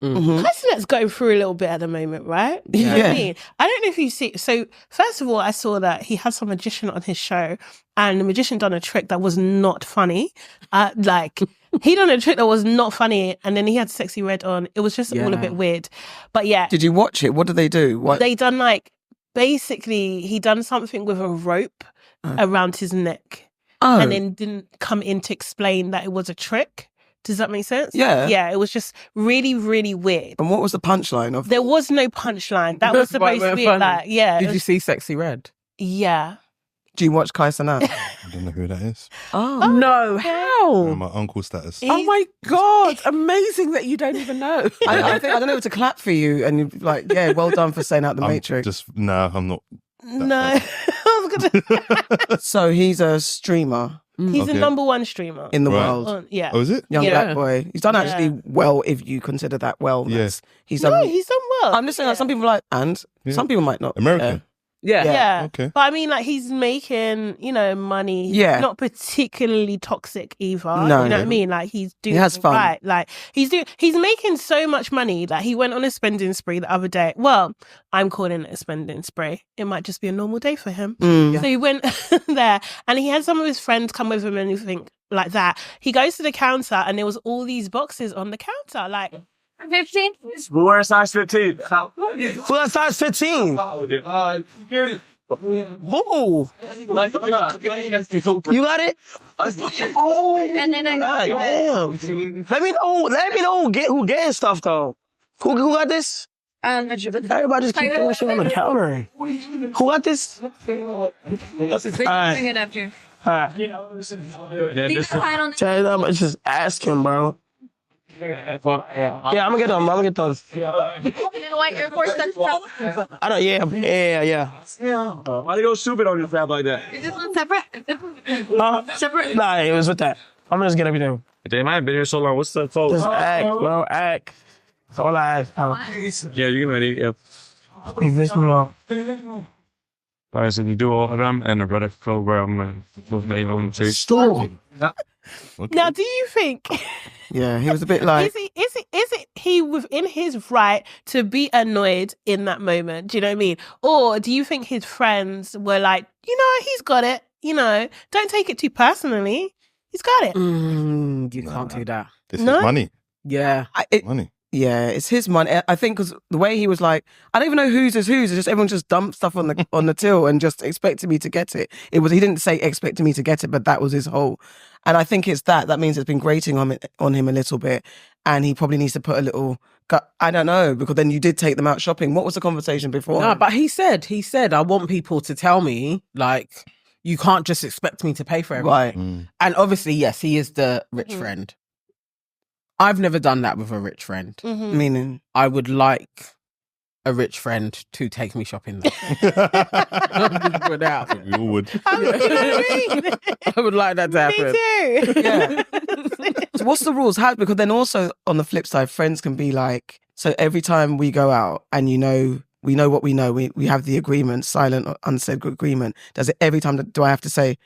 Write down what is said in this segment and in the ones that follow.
Let's go through a little bit at the moment, right? You know what I mean? I don't know if you see. So first of all, I saw that he had some magician on his show, and the magician done a trick that was not funny. He done a trick that was not funny, and then he had Sexy Red on. It was just all a bit weird. But yeah, did you watch it? What did they do? What they done? Basically, he done something with a rope around his neck, and then didn't come in to explain that it was a trick. Does that make sense? Yeah. Yeah, it was just really, really weird. And what was the punchline of? There was no punchline. That was supposed to be Did you see Sexy Red? Yeah. Do you watch Kai Cenat? I don't know who that is. Oh no! How? My uncle status. Oh my God! Amazing that you don't even know. I don't know, to clap for you and you're like, yeah, well done for saying out the Matrix. I'm not. No. So he's a streamer. He's the number one streamer in the world. Yeah. Oh, is it? Young black boy. He's done actually well, if you consider that well. Yes. He's done well. I'm just saying, some people some people might not. American. Yeah. Okay. But I mean, he's making, money. Yeah. He's not particularly toxic either. No. You know what I mean? He's doing He has fun. right. He's making so much money that he went on a spending spree the other day. Well, I'm calling it a spending spree. It might just be a normal day for him. So he went there and he had some of his friends come with him and everything like that. He goes to the counter and there was all these boxes on the counter, 15? We wear size 15. Who has size 15? Who? You got it? And then I Damn. Let me know who getting stuff though. Who got this? Everybody just keep throwing shit on the counter. Who got this? bring it up here. Alright. Leave it fine on the Tell you that, I'm just asking, bro. Yeah, I'm gonna get those. little white Air Force that's I don't. Yeah. Why they go stupid on your fab like that? Is this one separate? Separate? Nah, it was with that. I'm gonna just get everything. Damn, I haven't been here so long. What's the phone? Just act, bro. Act. That's all I ask. Yeah, you can ready. Yeah. This one. Alright, so you do all of them and the product program with me on too. Story. Okay. Now, do you think... Yeah, he was a bit like... Is it he within his right to be annoyed in that moment? Do you know what I mean? Or do you think his friends were like, he's got it, don't take it too personally. He's got it. You can't do that. This is money. Yeah. Money. Yeah, it's his money. I think because the way he was like, I don't even know whose is whose. It's just everyone just dumped stuff on the till and just expected me to get it. He didn't say expecting me to get it, but that was his whole. And I think it's that means it's been grating on him a little bit, and he probably needs to put a little. I don't know, because then you did take them out shopping. What was the conversation before? No, but he said I want people to tell me you can't just expect me to pay for everything. Right. And obviously, yes, he is the rich friend. I've never done that with a rich friend. Mm-hmm. Meaning? I would like a rich friend to take me shopping there. Without. We all would. I would like that to happen. Me too. Yeah. So what's the rules? How? Because then also on the flip side, friends can be like, so every time we go out and we know what we know, we have the agreement, silent or unsaid agreement. Does it every time? Do I have to say,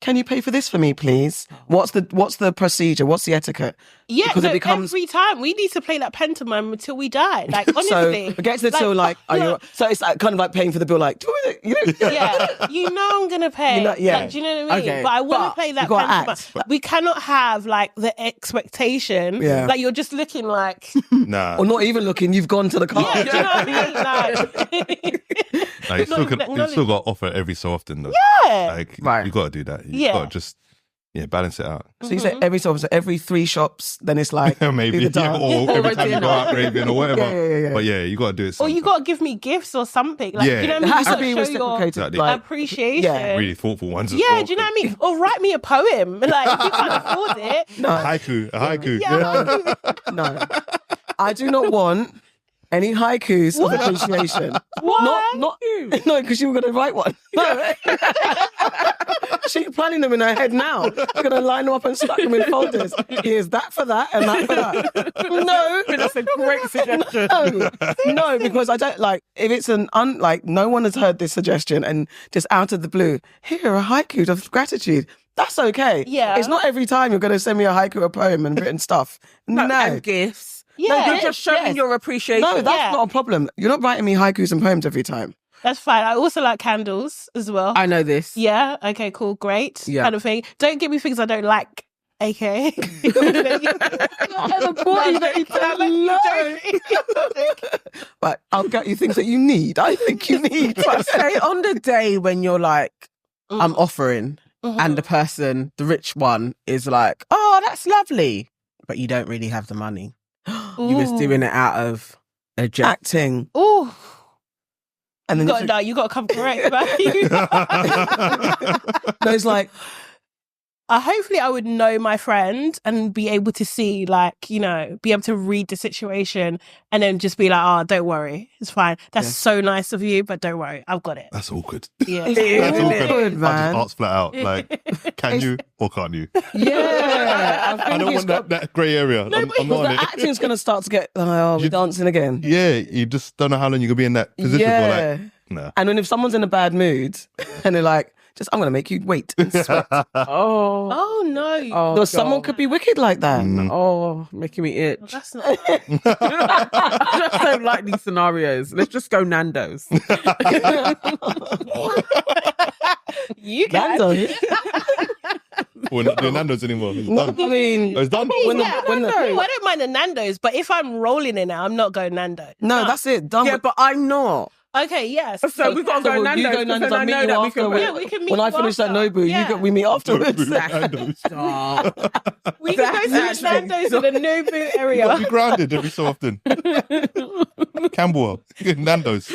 can you pay for this for me, please? What's the procedure? What's the etiquette? Yeah, because it becomes every time we need to play that pantomime until we die. Honestly, so get to the till so it's kind of like paying for the bill. Yeah, I'm gonna pay. Yeah, do you know what I mean? Okay. But I want to play that pantomime. We cannot have the expectation. Yeah. You're just looking like Nah. or not even looking. You've gone to the car. Yeah, do you know what I mean? You still got to offer every so often though. Yeah. Right. You got to do that. You got to just balance it out. So you say every so often, so every 3 shops, then it's like maybe or every time you go out raving or whatever. Yeah. But you got to do it. Or you got to give me gifts or something. Yeah. Do you know what I mean? It has You to be gotta show your reciprocated. appreciation. Yeah. really thoughtful ones. Yeah, do you know what I mean? Or write me a poem. If you can't afford it. No. A haiku. Yeah. No, I do not want any haikus of appreciation. What? Not no, because you were going to write one. No. She's planning them in her head now. She's going to line them up and stack them in folders. Here's that for that and that for that. No. That's a great suggestion. No, because I don't if it's no one has heard this suggestion and just out of the blue, here are haikus of gratitude. That's okay. Yeah. It's not every time you're going to send me a haiku, a poem and written stuff. No. And gifts. Yeah, You're just showing your appreciation. No, that's not a problem. You're not writing me haikus and poems every time. That's fine. I also like candles as well. I know this. Yeah. Okay. Cool. Great. Yeah. Kind of thing. Don't give me things I don't like. AKA. But I'll get you things that you need. I think you need. But say on the day when you're like, I'm offering, and the person, the rich one, is like, oh, that's lovely, but you don't really have the money. You was doing it out of a joke. Acting. Ooh. And then You got to come correct, right? No, it's like, hopefully I would know my friend and be able to see, like, be able to read the situation and then just be like, oh, don't worry. It's fine. That's so nice of you, but don't worry. I've got it. That's awkward. Yeah. it's That's awkward, man. I just ask flat out, like, can you or can't you? Yeah. I don't want that grey area. No, I'm but not on the it. acting's going to start to get, we're dancing again. Yeah, you just don't know how long you're going to be in that position Yeah. for, like, nah. And then if someone's in a bad mood and they're like, I'm going to make you wait and sweat. Oh, no. No, someone could be wicked like that. Oh, making me itch. Well, that's not... I just don't like these scenarios. Let's just go Nando's. You can. Nando's? We're not doing Nando's anymore. It's No, done. I mean, It's done. I don't mind the Nando's, but if I'm rolling in it, I'm not going Nando's. no, that's it. Done. Yeah, but I'm not. Okay, yes. So we've got to go you Nando's. go Nando's, because I'll I meet know you that we after. can. Yeah, we can meet When I you finish that after. Nobu, Yeah. we meet afterwards. Nando's. Stop. We can go to That's Nando's in the Nobu You've got to area. be grounded every so often. Camberwell, Nando's.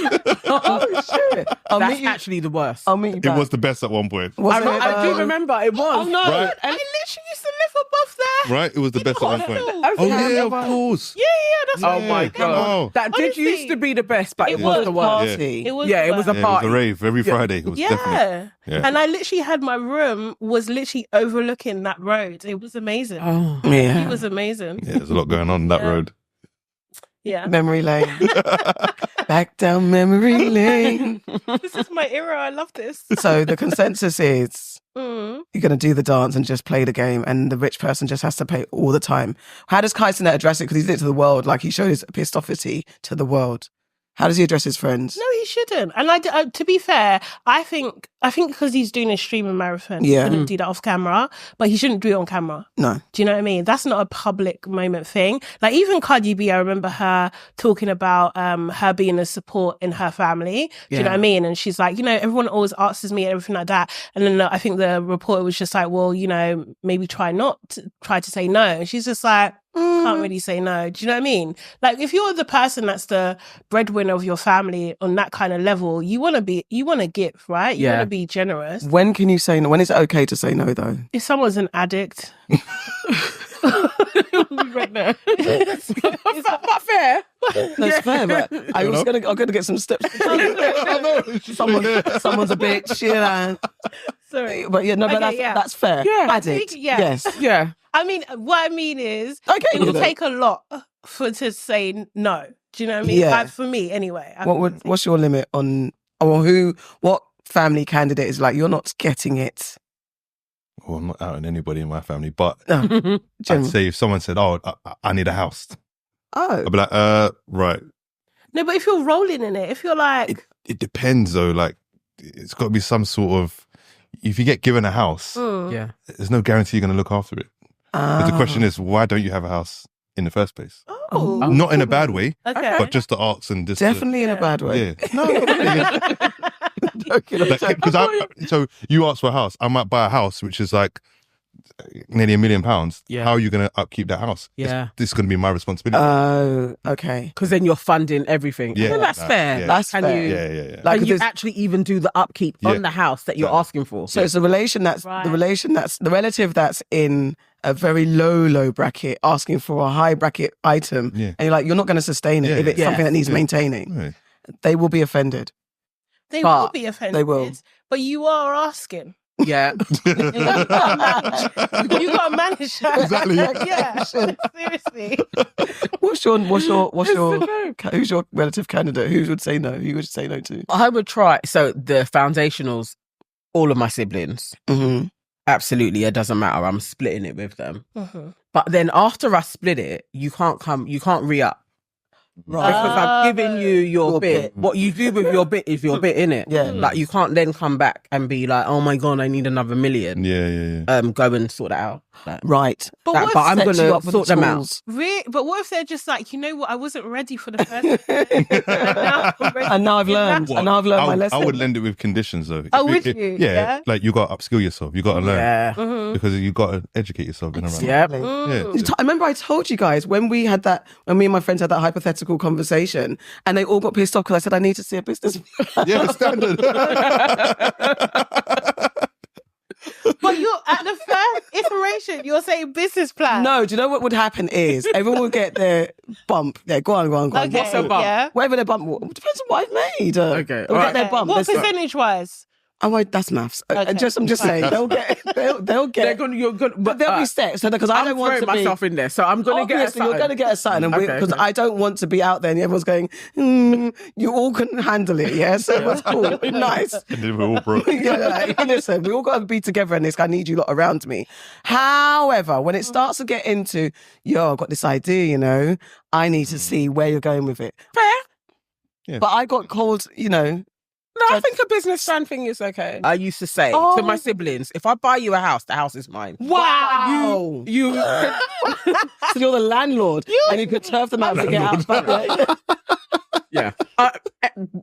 Oh, shit. I'll That's meet you. actually the worst. I'll meet you It back. was the best at one point. Was I do remember it was. Oh, no. Right. I literally used to live above there. Right? It was the best at one point. Oh, Oh, yeah, of course. yeah, that's Oh what my it was. god, Oh. that did Honestly, used to be the best, but it it was was the worst. Party. It was Yeah, the it was a worst. Yeah, it was party. a rave every Friday. It was definitely. Yeah. And I literally had my room was literally overlooking that road. It was amazing. Oh. Yeah. It was amazing. Yeah, there's a lot going on that Yeah. road. Yeah. Memory lane. Back down memory lane. This is my era. I love this. So the consensus is Mm. you're going to do the dance and just play the game, and the rich person just has to pay all the time. How does Kyson address it? Because he did it to the world. Like, he showed his pissed offity to the world. How does he address his friends? No, he shouldn't. And to be fair, I think because he's doing a streaming marathon, he Yeah. shouldn't do that off camera, but he shouldn't do it on camera. No. Do you know what I mean? That's not a public moment thing. Like, even Cardi B, I remember her talking about her being a support in her family. Do you know what I mean? And she's like, everyone always asks me and everything like that. And then I think the reporter was just like, well, maybe try to say no. And she's just like, can't really say no. Do you know what I mean? Like, if you're the person that's the breadwinner of your family on that kind of level, you want to give, right? You want to be generous. When can you say no? When is it okay to say no, though? If someone's an addict. But fair. That's fair, but I'm gonna get some steps. Someone's a bitch, Sorry. But that's fair. Yeah. Addict. Yeah. Yes. Yeah. I mean, what I mean is, Okay. it will take a lot to say no. Do you know what I mean? Yeah. For me, anyway. What's your limit on, or what family candidate is like, you're not getting it? Well, I'm not outing anybody in my family, but No. I'd say if someone said, "Oh, I need a house," Oh. I'd be like, right. No, but if you're rolling in it, if you're like, It depends though. Like, it's got to be some sort of. If you get given a house, Yeah. there's no guarantee you're going to look after it. But the question is, why don't you have a house in the first place? oh, Not in a bad way, okay. but just to ask and just Definitely in a bad way. yeah. No, not really. So you ask for a house, I might buy a house which is like nearly £1 million. Yeah. How are you going to upkeep that house? Yeah. This is going to be my responsibility. Oh, okay. Because then you're funding everything. Yeah. Well, that's fair. Yeah. That's Can fair. you, Yeah. Like, can you there's- actually even do the upkeep Yeah. on the house that you're asking for? So it's the relation that's Right. the relative that's in a very low bracket asking for a high bracket item, Yeah. and you're like, you're not going to sustain it Yeah, if it's yeah. something that needs Yeah. maintaining. Yeah. They will be offended. They But will be offended. they will. But you are asking. Yeah. You got to manage that. Exactly. Yeah. Seriously. Who's your relative candidate? Who would say no? Who would say no to? I would try. So the foundationals, all of my siblings, Mm-hmm. absolutely, it doesn't matter. I'm splitting it with them. Mm-hmm. But then after I split it, you can't re-up. Right. Because I've given you your Your bit. bit. What you do with your bit is your bit, innit? Yeah. Like, you can't then come back and be like, oh my God, I need another million. Yeah. Go and sort that out. Like, Right. But that- what but if I'm Set going you to up with sort the them out. tools. But what if they're just like, you know what, I wasn't ready for the first And now I've learned. What? And now I've learned my I lesson. would lend it with conditions though. Oh, would you? Yeah. Like you got to upskill yourself. You got to learn Yeah. because you got to educate yourself in around. Yeah. Yeah. I remember I told you guys when me and my friends had that hypothetical conversation and they all got pissed off because I said I need to see a business plan. Yeah, standard. But you're at the first iteration, you're saying business plan. No, do you know what would happen is everyone will get their bump. Yeah, go on. Okay, What's the bump? yeah. Whatever their bump was. Depends on what I've made. Okay, They'll alright. get their bump. What There's- percentage-wise? Oh, wait, that's maths. Okay. I'm just saying, they'll get. They're gonna, you're gonna, But they'll be set. So because I I'm don't want throwing to be. myself in there, so I'm gonna get a Obviously, you're going to get a sign, Okay, because okay. I don't want to be out there and everyone's going, you all can handle it, yeah? So that's cool, nice. And then we're all broke. Yeah, like, listen, we all got to be together in this. I need you lot around me. However, when it starts to get into, I've got this idea, I need to see where you're going with it. Fair. Yeah. But I got called, No, I think a business plan thing is okay. I used to say to my siblings, if I buy you a house, the house is mine. wow. You So you're the landlord and you could turf them out to get out. But, yeah.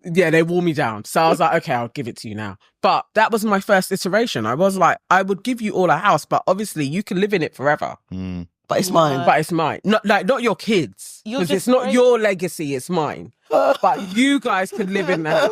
Yeah, they wore me down. So I was like, okay, I'll give it to you now. But that was my first iteration. I was like, I would give you all a house, but obviously you can live in it forever. but it's mine. But it's mine. Not your kids. You're Because it's just not great. your legacy, it's mine. But you guys can live in that.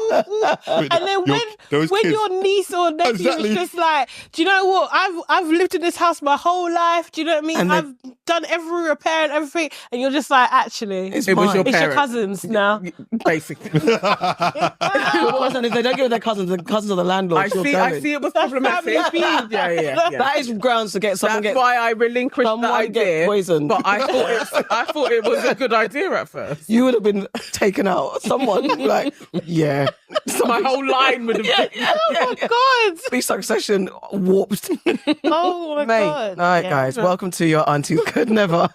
And then those when kids- your niece or nephew Exactly. is just like, do you know what? I've lived in this house my whole life. Do you know what I mean? And I've done every repair and everything. And you're just like, actually, It's It was mine. your it's your parents. cousins now. Basically. And if they don't go with their cousins, the cousins are the landlords. I see it was problematic. family feud. Yeah. That is grounds to get someone That's get. why I relinquished the someone get idea. poisoned. But I thought it was a good idea at first. You would have been taken out. Someone like, yeah. My whole line would have been. Oh my God. Be succession warped. Oh my Mate. God. All right, Yeah. guys. Welcome to your Aunties Could Never.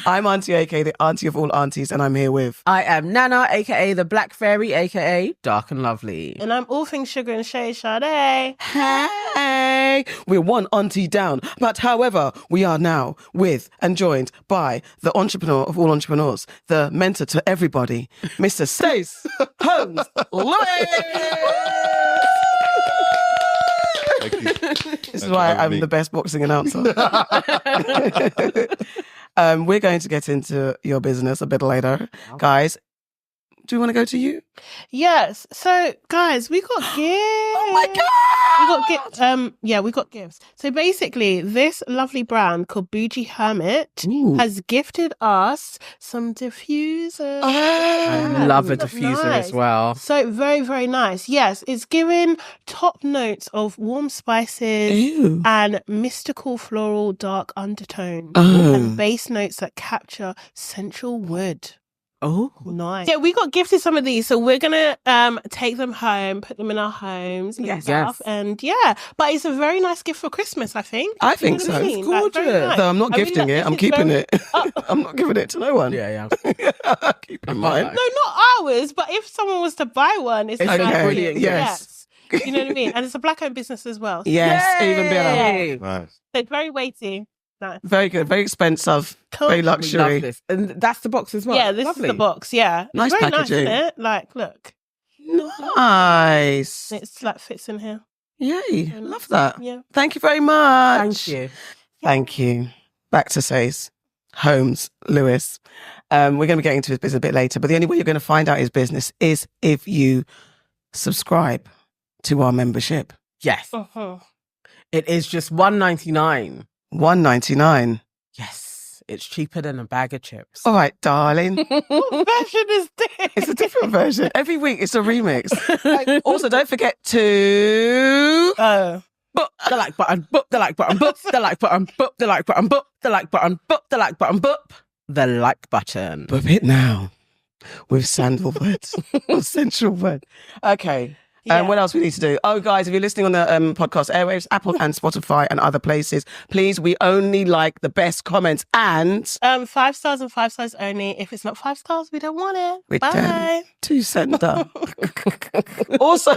I'm Auntie aka the auntie of all aunties, and I'm here with. I am Nana, aka the Black Fairy, aka Dark and Lovely. And I'm all things sugar and shade, Sade. Hey, we're one auntie down, but however, we are now with and joined by the entrepreneur of all entrepreneurs, the mentor to everybody, Mr. Sayce Holmes. Thank you. This is why I'm the best boxing announcer. We're going to get into your business a bit later, guys. Do we want to go to you? Yes. So, guys, we got gifts. Oh my God! We got gifts. We got gifts. So basically, this lovely brand called Bougie Hermit Ooh. has gifted us some diffusers. I love a Look diffuser nice. as well. So very, very nice. Yes, it's giving top notes of warm spices Ew. and mystical floral dark undertones Oh. and bass notes that capture sensual wood. Oh. Nice. Yeah, we got gifted some of these, so we're gonna take them home, put them in our homes and Yes. stuff. And yeah, but it's a very nice gift for Christmas, I think. I think You know what so. I mean? It's Like, very gorgeous. nice. No, I'm not I really gifting like it. this. I'm It's keeping very- it. I'm not giving it to no one. Yeah. Keep in mind. No, not ours, but if someone was to buy one, it's Okay, nice. brilliant, yes. You know what I mean? And it's a black-owned business as well. So Yes, even better. Yay! Nice. it's very weighty. Nice. Very good. Very expensive. Cool. Very We love luxury. this. And that's the box as well. Yeah, this Lovely. is the box. Yeah, Nice very packaging. Nice, isn't it? Like, look, Nice. it's like fits in here. Yay. Love that. Yeah. Thank you very much. Thank you. Thank you. Back to Sayce. Holmes, Lewis. We're going to be getting into his business a bit later, but the only way you're going to find out his business is if you subscribe to our membership. Yes. Uh-huh. It is just $1.99. $1.99. Yes. It's cheaper than a bag of chips. All right, darling. What version is this? It's a different version. Every week it's a remix. Also, don't forget to... Boop the like button, boop the like button, boop the like button, boop the like button, boop the like button, boop the like button, boop the like button. Boop it now with sandalwood or sensual wood. Okay. And what else we need to do? Oh, guys, if you're listening on the podcast airwaves, Apple and Spotify and other places, please, we only like the best comments and 5 stars and 5 stars only. If it's not 5 stars, we don't want it. Bye. To sender. Also,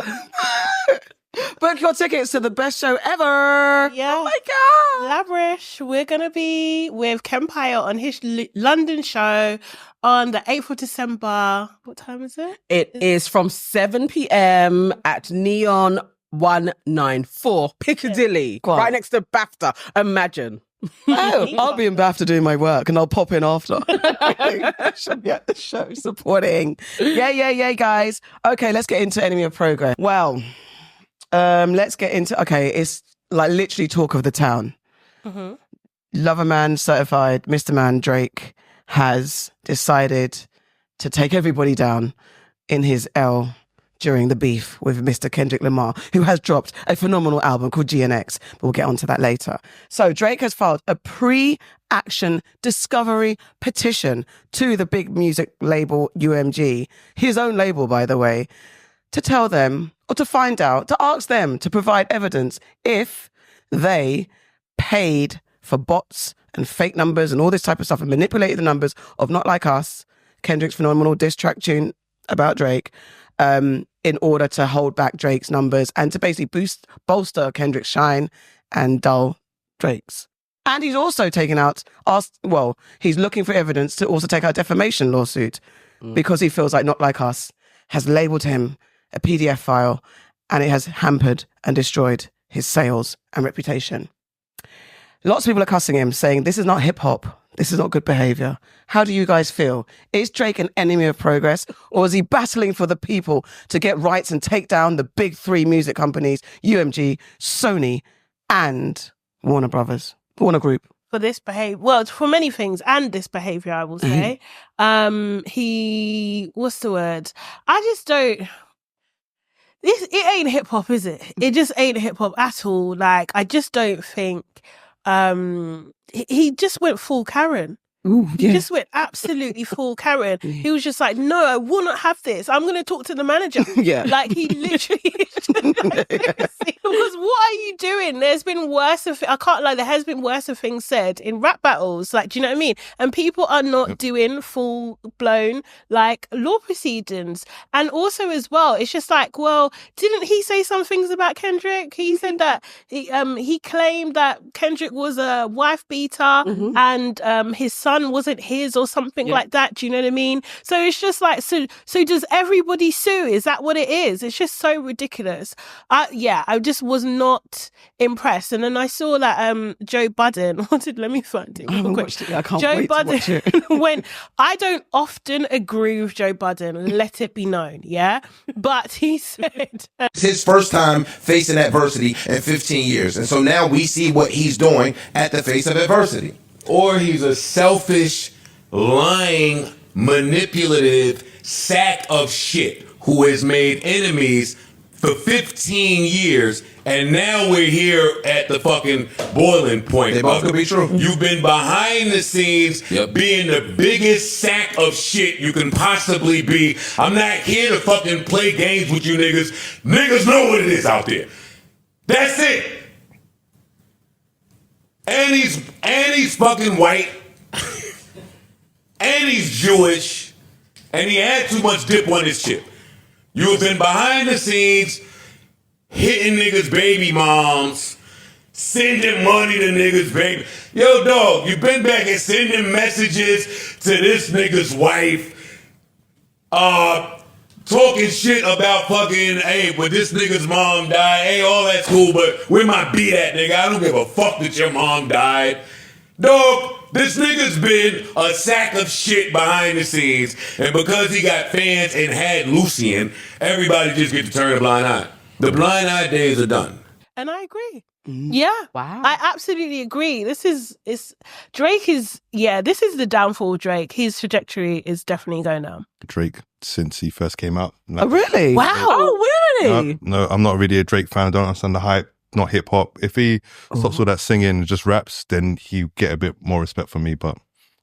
book your tickets to the best show ever. Yeah. Oh my God. Lavish. We're going to be with Kempire on his London show on the 8th of December. What time is it? It is from 7 p.m. at Neon 194 Piccadilly, right next to BAFTA. Imagine. Oh, I'll be in BAFTA doing my work and I'll pop in after. I should be at the show supporting. Yeah, guys. Okay, let's get into Enemy of Progress. Well, let's get into, it's like literally talk of the town. Mm-hmm. Lover Man certified, Mr. Man Drake has decided to take everybody down in his L during the beef with Mr. Kendrick Lamar, who has dropped a phenomenal album called GNX, but we'll get onto that later. So Drake has filed a pre-action discovery petition to the big music label UMG, his own label, by the way, to tell them, or to find out, to ask them to provide evidence if they paid for bots and fake numbers and all this type of stuff and manipulated the numbers of Not Like Us, Kendrick's phenomenal diss track tune about Drake, in order to hold back Drake's numbers and to basically bolster Kendrick's shine and dull Drake's. And he's also he's looking for evidence to also take out a defamation lawsuit because he feels like Not Like Us has labeled him a PDF file and it has hampered and destroyed his sales and reputation. Lots of people are cussing him, saying this is not hip hop. This is not good behavior. How do you guys feel? Is Drake an enemy of progress, or is he battling for the people to get rights and take down the big three music companies, UMG, Sony, and Warner Group? For this behavior, well, for many things, and this behavior, I will say. What's the word? I just don't. It ain't hip hop, is it? It just ain't hip hop at all. Like, I just don't think. He just went full Karen. Ooh, yeah. He just went absolutely full Karen. He was just like, no, I will not have this. I'm going to talk to the manager. Yeah. Like, he literally because what are you doing? There's been worse of, I can't lie, there has been worse of things said in rap battles. Like, do you know what I mean? And people are not doing full blown, like, law proceedings. And also as well, it's just like, well, didn't he say some things about Kendrick? He said that he claimed that Kendrick was a wife beater and his son wasn't his or something like that. Do you know what I mean? So it's just like, so does everybody sue? Is that what it is? It's just so ridiculous. I just was not impressed. And then I saw that Joe Budden, let me find it. I haven't watched it yet. I can't Joe wait Budden, to watch it. when I don't often agree with Joe Budden, let it be known, yeah? But he said... It's his first time facing adversity in 15 years. And so now we see what he's doing at the face of adversity. Or he's a selfish, lying, manipulative sack of shit who has made enemies for 15 years, and now we're here at the fucking boiling point. They both could be true. You've been behind the scenes being the biggest sack of shit you can possibly be. I'm not here to fucking play games with you niggas. Niggas know what it is out there. That's it. And he's fucking white. And he's Jewish. And he had too much dip on his chip. You've been behind the scenes, hitting niggas' baby moms, sending money to niggas' baby. Yo, dog, you've been back and sending messages to this nigga's wife, talking shit about fucking, hey, when this nigga's mom died, hey, all that's cool, but where my beat at, nigga? I don't give a fuck that your mom died. Dog, this nigga's been a sack of shit behind the scenes, and because he got fans and had Lucian, everybody just get to turn a blind eye. The blind eye days are done. And I agree. Yeah. Wow. I absolutely agree. This is the downfall of Drake. His trajectory is definitely going down. Drake, since he first came out. Oh, really? Wow. Oh, really? No, I'm not really a Drake fan. I don't understand the hype. Not hip hop. If he stops all that singing and just raps, then he get a bit more respect from me. But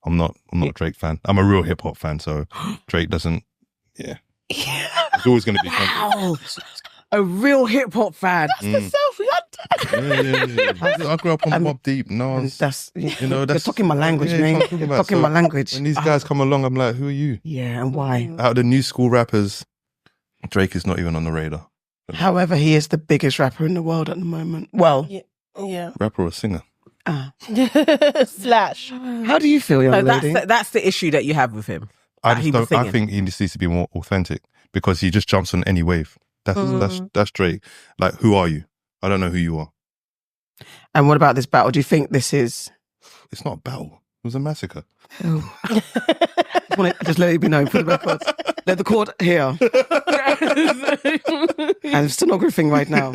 I'm not a Drake fan. I'm a real hip hop fan. So Drake doesn't. Yeah. It's always going to be. Wow. a real hip hop fan. That's the selfie. I grew up on Mobb Deep. That's That's you're talking my language, man. talking Talking my language. When these guys come along, I'm like, who are you? Yeah, and why? Out of the new school rappers, Drake is not even on the radar. However, he is the biggest rapper in the world at the moment. Well, Yeah. Rapper or singer? Slash. How do you feel, young lady? That's the issue that you have with him. I that just he was don't. I singing. think he just needs to be more authentic because he just jumps on any wave. That's Drake. Like, who are you? I don't know who you are. And what about this battle? Do you think this is... It's not a battle. It was a massacre. Just let it be known for the record. Let the court hear. And stenographing right now.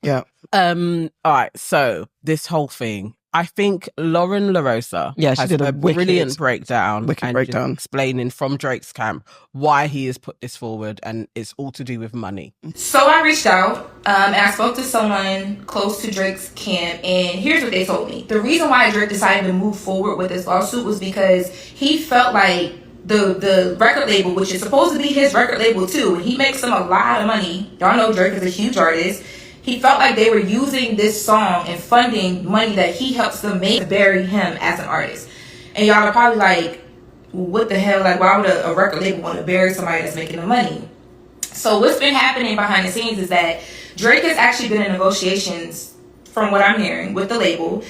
Yeah. All right, so this whole thing, I think Lauren LaRosa Yeah, she has did a brilliant wicked breakdown and breakdown. just explaining from Drake's camp why he has put this forward, and it's all to do with money. So I reached out and I spoke to someone close to Drake's camp, and here's what they told me. The reason why Drake decided to move forward with this lawsuit was because he felt like the record label, which is supposed to be his record label too, and he makes them a lot of money. Y'all know Drake is a huge artist. He felt like they were using this song and funding money that he helps them make to bury him as an artist. And y'all are probably like, what the hell? Like, why would a record label want to bury somebody that's making the money? So what's been happening behind the scenes is that Drake has actually been in negotiations, from what I'm hearing, with the label.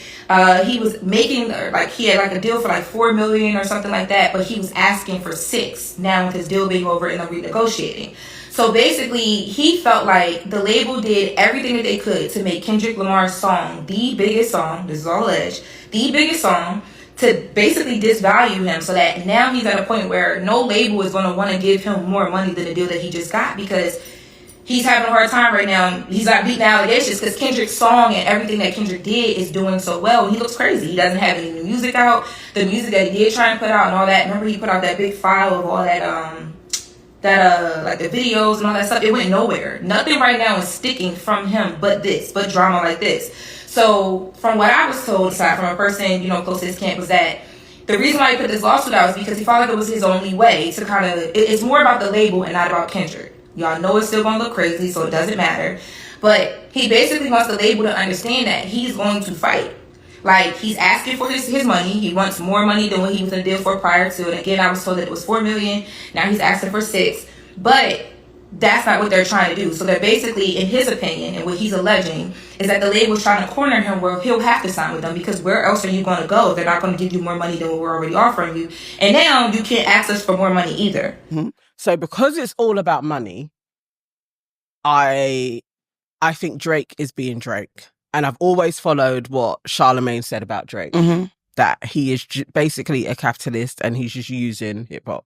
He was making, like, he had like a deal for like $4 million or something like that, but he was asking for $6 now with his deal being over and them renegotiating. So basically, he felt like the label did everything that they could to make Kendrick Lamar's song the biggest song, this is all alleged, the biggest song, to basically disvalue him, so that now he's at a point where no label is going to want to give him more money than the deal that he just got, because he's having a hard time right now. He's not beating allegations because Kendrick's song and everything that Kendrick did is doing so well. He looks crazy. He doesn't have any new music out. The music that he did try and put out and all that, remember he put out that big file of all that like the videos and all that stuff, it went nowhere. Nothing right now is sticking from him but drama like this. So from what I was told, aside from a person, close to his camp, was that the reason why he put this lawsuit out is because he felt like it was his only way to kind of, it's more about the label and not about Kendrick. Y'all know it's still gonna look crazy, so it doesn't matter. But he basically wants the label to understand that he's going to fight. Like, he's asking for his money. He wants more money than what he was in a deal for prior to. And again, I was told that it was $4 million. Now he's asking for $6. But that's not what they're trying to do. So they're basically, in his opinion, and what he's alleging, is that the label's trying to corner him where he'll have to sign with them, because where else are you going to go? They're not going to give you more money than what we're already offering you. And now you can't ask us for more money either. Mm-hmm. So because it's all about money, I think Drake is being Drake. And I've always followed what Charlamagne said about Drake, that he is basically a capitalist and he's just using hip hop.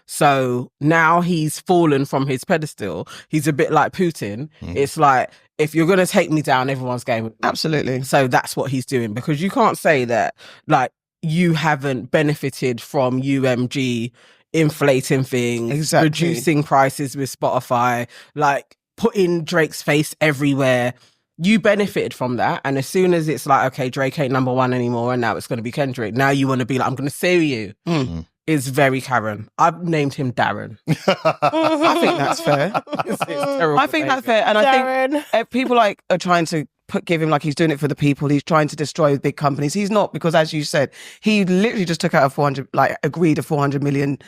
So now he's fallen from his pedestal. He's a bit like Putin. It's like, if you're going to take me down, everyone's going with me. Absolutely. So that's what he's doing, because you can't say that, like, you haven't benefited from UMG inflating things, reducing prices with Spotify, like putting Drake's face everywhere. You benefited from that, and as soon as it's like, okay, Drake ain't number one anymore, and now it's going to be Kendrick, now you want to be like, I'm going to sue you. Is very Karen. I've named him Darren. I think that's fair. It's terrible I think that's fair, and Darren. I think people are trying to give him like he's doing it for the people. He's trying to destroy big companies. He's not, because as you said, he literally just took out agreed a $400 million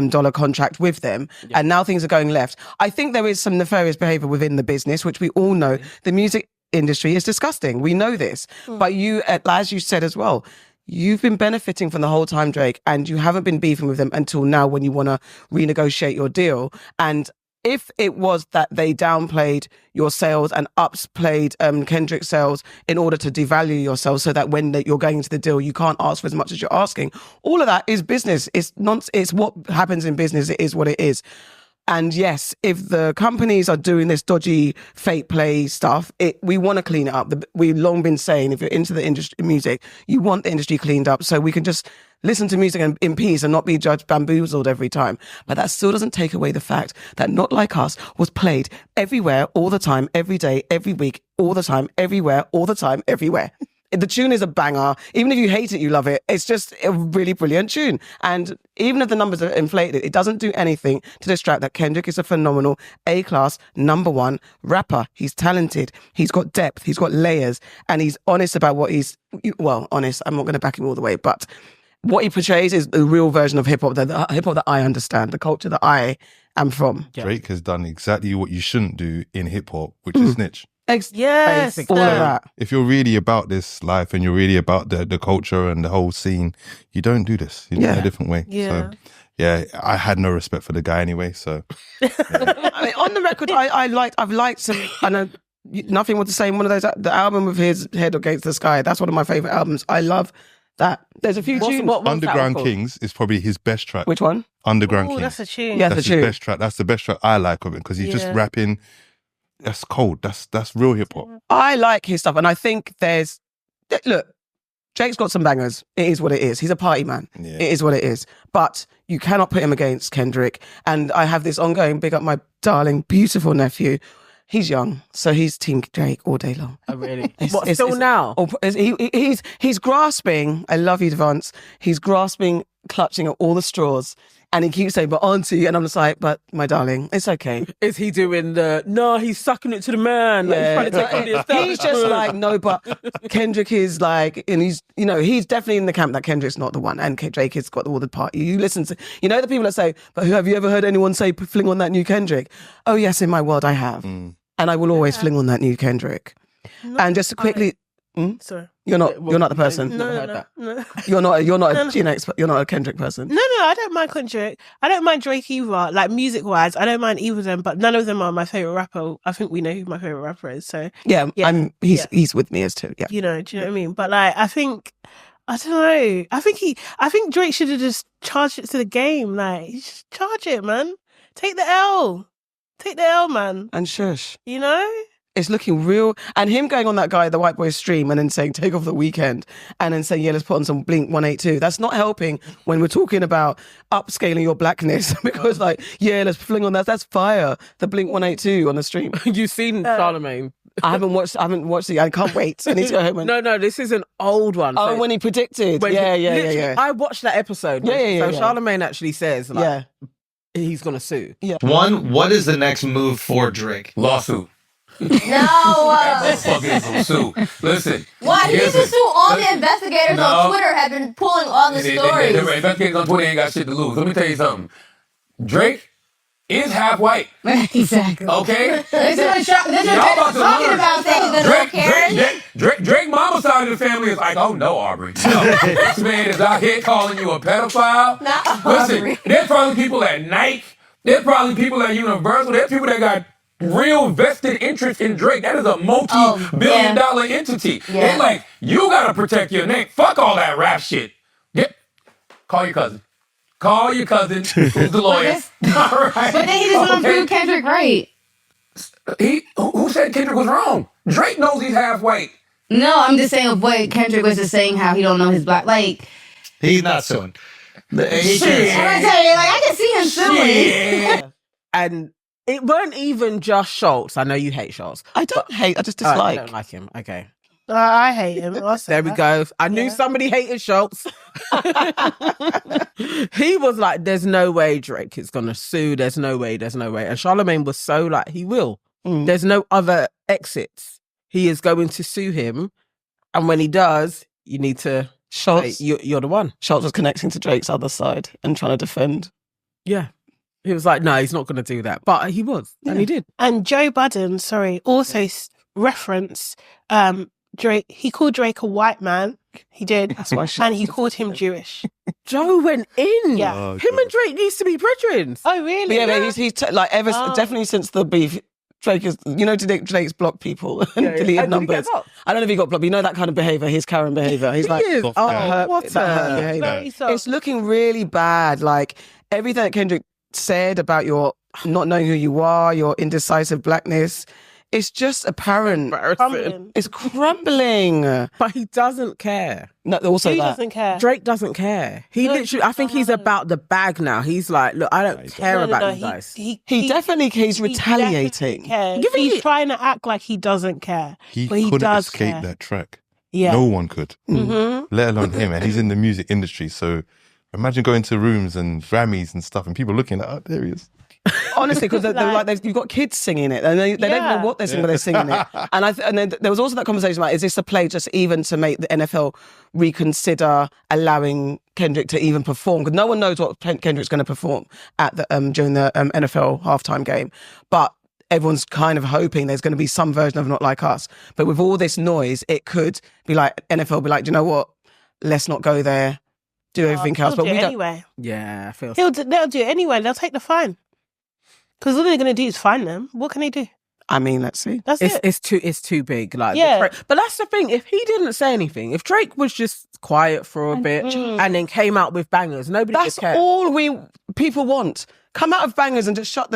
dollar contract with them, and now things are going left. I think there is some nefarious behavior within the business, which we all know. The music industry is disgusting. We know this, but you, as you said as well, you've been benefiting from the whole time, Drake, and you haven't been beefing with them until now when you want to renegotiate your deal. And if it was that they downplayed your sales and upplayed Kendrick's sales in order to devalue yourself, so that when you're going into the deal, you can't ask for as much as you're asking. All of that is business. It's what happens in business. It is what it is. And yes, if the companies are doing this dodgy fake play stuff, we want to clean it up. We've long been saying, if you're into the industry music, you want the industry cleaned up so we can just listen to music in peace and not be judged bamboozled every time. But that still doesn't take away the fact that Not Like Us was played everywhere, all the time, every day, every week, all the time, everywhere, all the time, everywhere. The tune is a banger. Even if you hate it, you love it. It's just a really brilliant tune. And even if the numbers are inflated, it doesn't do anything to distract that Kendrick is a phenomenal A-class #1 rapper. He's talented. He's got depth. He's got layers. And he's honest about what honest. I'm not going to back him all the way, but what he portrays is the real version of hip-hop, the hip-hop that I understand, the culture that I am from. Drake has done exactly what you shouldn't do in hip-hop, which is snitch. Yes, all of that. If you're really about this life and you're really about the culture and the whole scene, you don't do this. You do it a different way. Yeah. So, yeah, I had no respect for the guy anyway. So, I mean, on the record, I've liked some. I know nothing more to say. One of those, the album with his Head Against the Sky. That's one of my favorite albums. I love that. There's a few tunes. Underground Kings is probably his best track. Which one? Underground Kings. That's a tune. Yeah, That's his best track. That's the best track I like of it because he's just rapping. That's cold. That's real hip hop. I like his stuff, and I think look, Drake's got some bangers. It is what it is. He's a party man. Yeah. It is what it is. But you cannot put him against Kendrick. And I have this ongoing big up my darling, beautiful nephew. He's young, so he's Team Drake all day long. Oh, really? Still now? He's grasping. I love you, Devance. He's grasping, clutching at all the straws. And he keeps saying, but auntie, and I'm just like, but my darling, it's okay. Is he doing he's sucking it to the man. He's just like, no, but Kendrick is like, and he's definitely in the camp that Kendrick's not the one. And Drake has got all the party. You listen to, the people that say, but have you ever heard anyone say, fling on that new Kendrick? Oh, yes, in my world, I have. And I will always fling on that new Kendrick. And just to quickly, sorry. You're not the person. No. You're not a you're not a Kendrick person. No, I don't mind Kendrick. I don't mind Drake either. Like music wise, I don't mind either of them, but none of them are my favorite rapper. I think we know who my favorite rapper is. So he's with me as too. Yeah. Do you know what I mean? But like, I don't know. I think Drake should have just charged it to the game. Like, just charge it, man. Take the L, man. And shush. It's looking real. And him going on that guy, the white boy stream, and then saying, take off the weekend, and then saying, yeah, let's put on some Blink 182. That's not helping when we're talking about upscaling your blackness. Because let's fling on that. That's fire. The Blink 182 on the stream. You've seen Charlemagne. I haven't watched it. I can't wait. I need to go home. No, this is an old one. Oh, when he predicted. Yeah. I watched that episode. So Charlemain actually says, he's going to sue. Yeah. What is the next move for Drake? Lawsuit. No. Fucking some sue. Listen. Why? He needs to sue all the investigators on Twitter have been pulling all the stories. The investigators on Twitter ain't got shit to lose. Let me tell you something. Drake is half white. Exactly. Okay? Y'all talking about that. Drake mama's side of the family is like, oh no, Aubrey. No, this man is out here calling you a pedophile. Listen, there's probably people at Nike. There's probably people at Universal. There's people that got real vested interest in Drake. That is a multi-billion-dollar entity. Yeah. They like, you gotta protect your name. Fuck all that rap shit. Call your cousin. Who's the lawyer. All right. But then he just want to prove Kendrick right. Who said Kendrick was wrong? Drake knows he's half white. No, I'm just saying what Kendrick was just saying, how he don't know his black. Like, He's not suing. I'm gonna tell you, I can see him suing. And it weren't even just Schultz. I know you hate Schultz. I don't hate. I just dislike. I don't like him. Okay. I hate him. There we go. I knew somebody hated Schultz. He was like, there's no way Drake is going to sue. There's no way. And Charlemagne was so like, he will. There's no other exits. He is going to sue him. And when he does, you need to say, you're the one. Schultz was connecting to Drake's other side and trying to defend. Yeah. He was like, no, he's not going to do that. But he was. Yeah. And he did. And Joe Budden, also referenced Drake. He called Drake a white man. He did. That's why. And he called him Jewish. Joe went in. Yeah. Oh, him and Drake used to be brethren. Oh, really? But he's definitely since the beef. Drake is, Drake's blocked people and deleted numbers. I don't know if he got blocked, but that kind of behavior, his Karen behavior. He's like, what behavior. It's looking really bad. Like everything that Kendrick said about your not knowing who you are, your indecisive blackness, it's just apparent. It's crumbling. But he doesn't care. No, also he doesn't care. Drake doesn't care. He literally, I think he's about the bag now. He's like, look, I don't care about you guys. He's retaliating. He's trying to act like he doesn't care. He but he couldn't does escape care. that track. Yeah. No one could, Mm-hmm. let alone him. And he's in the music industry. So imagine going to rooms and Grammys and stuff and people looking like, oh, there he is. Honestly, because you've got kids singing it, and they don't know what they're singing, but they're singing it. And then there was also that conversation about, is this a play just even to make the NFL reconsider allowing Kendrick to even perform? Because no one knows what Kendrick's going to perform at the during the NFL halftime game, but everyone's kind of hoping there's going to be some version of Not Like Us. But with all this noise, it could be like NFL be like, do you know what? Let's not go there. Do everything else, but we don't. Anyway. Yeah, I feel. They'll do it anyway. They'll take the fine. Because all they're going to do is fine them. What can they do? I mean, let's see. That's it. It's too big. Like, but that's the thing. If he didn't say anything, if Drake was just quiet for a bit and then came out with bangers, nobody would care. That's all people want. Come out of bangers and just shut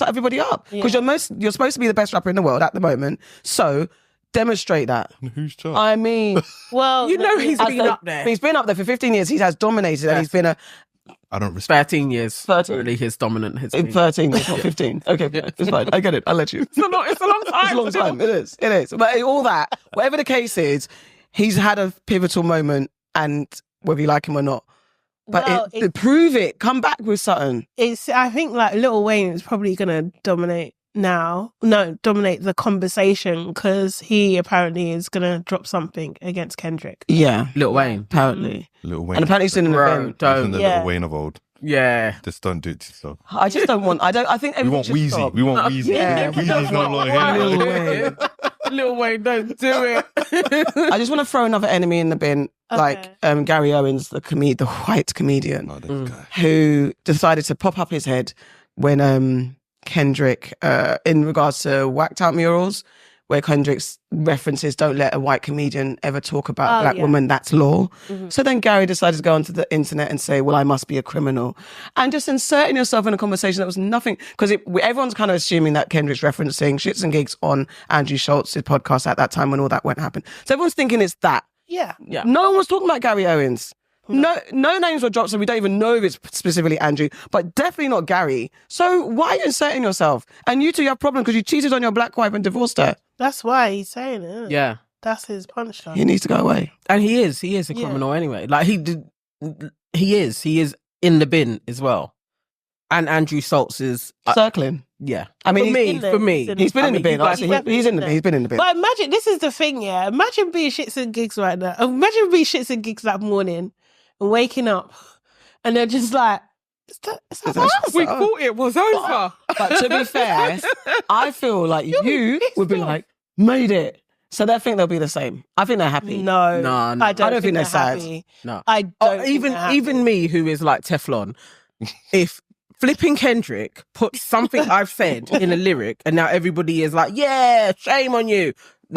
everybody up. Because you're supposed to be the best rapper in the world at the moment. So demonstrate that. Who's chart? I mean, well, you know he's been up there. He's been up there for 15 years. He has dominated, and he's been I don't respect 13 years. 13. Really, his dominant has been. 13 years, not 15. Okay, it's fine. I get it. I'll let you. It's a long time. It's a long time. It is. But all that, whatever the case is, he's had a pivotal moment, and whether you like him or not. But prove it. Come back with something. I think like Lil Wayne is probably going to dominate the conversation, because he apparently is going to drop something against Kendrick. Yeah. Lil Wayne. Apparently. Lil Wayne. And apparently he's in an event. He's in the Lil Wayne of old. Yeah. Just don't do it to yourself. I just don't want, I think we want Wheezy. Stop. We want Wheezy. Yeah. Wheezy's not like him. Lil Wayne. Lil Wayne, don't do it. I just want to throw another enemy in the bin, like Gary Owens, the white comedian, who decided to pop up his head when Kendrick, in regards to whacked out murals, where Kendrick's references don't let a white comedian ever talk about a black woman, that's law. Mm-hmm. So then Gary decided to go onto the internet and say, well, I must be a criminal. And just inserting yourself in a conversation that was nothing, because everyone's kind of assuming that Kendrick's referencing Shits and Gigs on Andrew Schultz's podcast at that time when all that happened. So everyone's thinking it's that. Yeah. No one was talking about Gary Owens. No names were dropped, so we don't even know if it's specifically Andrew, but definitely not Gary. So why are you inserting yourself? And you two have a problem because you cheated on your black wife and divorced her. That's why he's saying it. Isn't it? Yeah. That's his punchline. He needs to go away. And he is a criminal anyway. Like he is in the bin as well. And Andrew Schultz is circling. Yeah. I mean, for me, he's been in the bin. He's been in the bin. But imagine, this is the thing, yeah. Imagine being Shits and Gigs right now. Imagine being Shits and Gigs that morning and waking up and they're just like, we thought it was over. But to be fair, I feel like you would be like, made it. So they think they'll be the same. I think they're happy. No, I don't think they're sad. Happy. No, I don't. Even me, who is like Teflon, if flipping Kendrick put something I've said in a lyric and now everybody is like, yeah, shame on you,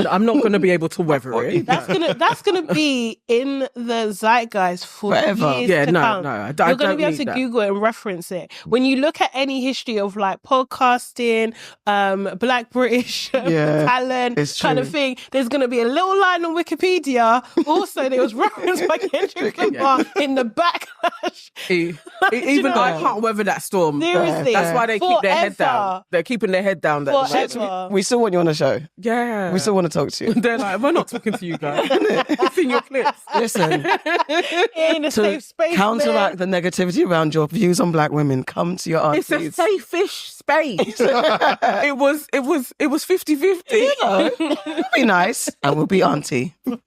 I'm not going to be able to weather it. That's gonna be in the zeitgeist for forever. Years to come. I You're going to be able to that. Google it and reference it. When you look at any history of like podcasting, Black British talent kind of thing, there's going to be a little line on Wikipedia. Also, there was reference by Kendrick Lamar in the backlash. Even though I can't weather that storm. Seriously, that's why they keep their head down. They're keeping their head down. We still want you on the show. Yeah, we still want to talk to you. They're like, we're not talking to you guys. It's in your clips. Listen, in a safe space, counteract the negativity around your views on black women, come to your aunties. It's a safe-ish space. it was 50-50. You know, it'll be nice and we'll be auntie. All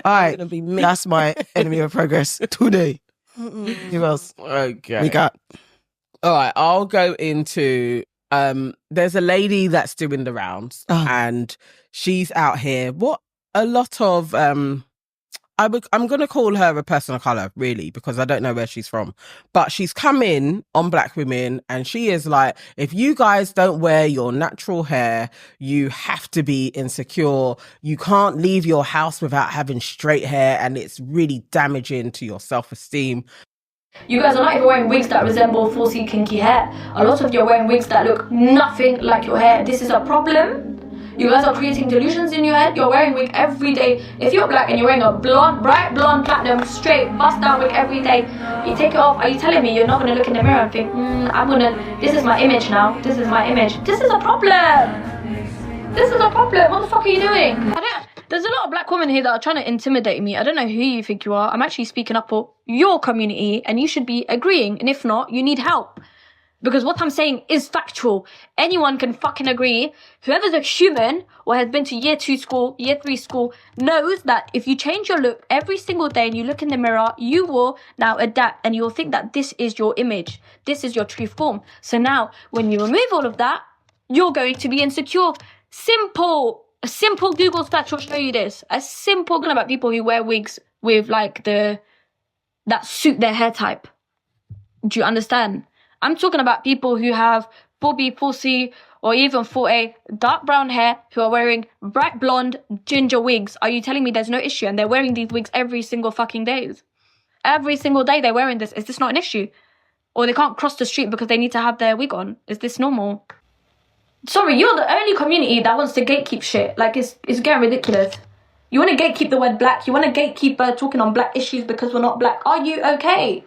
right, that's my enemy of progress today. Who else? Okay, we got. All right, I'll go into. There's a lady that's doing the rounds, and she's out here. What a lot of I'm going to call her a person of color, really, because I don't know where she's from. But she's come in on black women, and she is like, if you guys don't wear your natural hair, you have to be insecure. You can't leave your house without having straight hair, and it's really damaging to your self-esteem. You guys are not even wearing wigs that resemble full-C kinky hair. A lot of you are wearing wigs that look nothing like your hair. This is a problem. You guys are creating delusions in your head. You're wearing wig every day. If you're black and you're wearing a bright blonde, platinum, straight, bust down wig every day, you take it off. Are you telling me you're not going to look in the mirror and think, this is my image now. This is my image. This is a problem. This is a problem. What the fuck are you doing? There's a lot of black women here that are trying to intimidate me. I don't know who you think you are. I'm actually speaking up for your community and you should be agreeing. And if not, you need help. Because what I'm saying is factual. Anyone can fucking agree. Whoever's a human or has been to year 2 school, year 3 school, knows that if you change your look every single day and you look in the mirror, you will now adapt and you'll think that this is your image. This is your true form. So now, when you remove all of that, you're going to be insecure. A simple Google search will show you this. A simple thing about people who wear wigs with like that suit their hair type. Do you understand? I'm talking about people who have 4B, 4C, or even 4A, dark brown hair, who are wearing bright blonde, ginger wigs. Are you telling me there's no issue? And they're wearing these wigs every single fucking day. Every single day they're wearing this. Is this not an issue? Or they can't cross the street because they need to have their wig on. Is this normal? Sorry, you're the only community that wants to gatekeep shit. Like, it's getting ridiculous. You want to gatekeep the word black. You want to gatekeep talking on black issues because we're not black. Are you okay?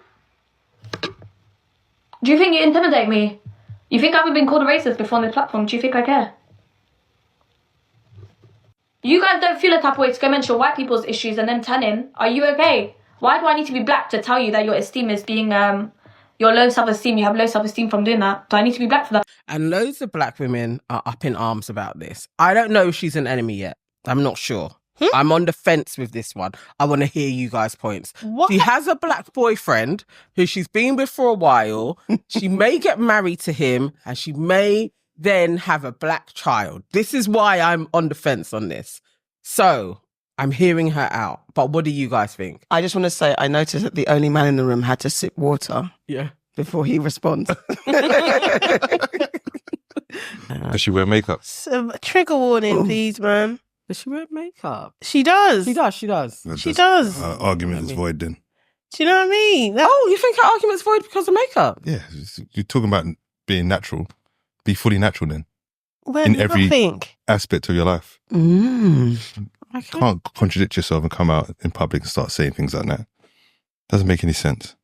Do you think you intimidate me? You think I've been called a racist before on this platform? Do you think I care? You guys don't feel a type of way to go mention white people's issues and then turn in. Are you okay? Why do I need to be black to tell you that your esteem is being, your low self-esteem, you have low self-esteem from doing that? Do I need to be black for that? And loads of black women are up in arms about this. I don't know if she's an enemy yet. I'm not sure. I'm on the fence with this one. I want to hear you guys' points. What? She has a black boyfriend who she's been with for a while. She may get married to him and she may then have a black child. This is why I'm on the fence on this. So I'm hearing her out. But what do you guys think? I just want to say, I noticed that the only man in the room had to sip water before he responds. Does she wear makeup? Trigger warning, please, man. Does she wear makeup? She does. She does. She does. Argument is void then. Do you know what I mean? Oh, you think her argument's void because of makeup? Yeah, you're talking about being natural. Be fully natural then. Well, in every aspect of your life. You can't contradict yourself and come out in public and start saying things like that. Doesn't make any sense.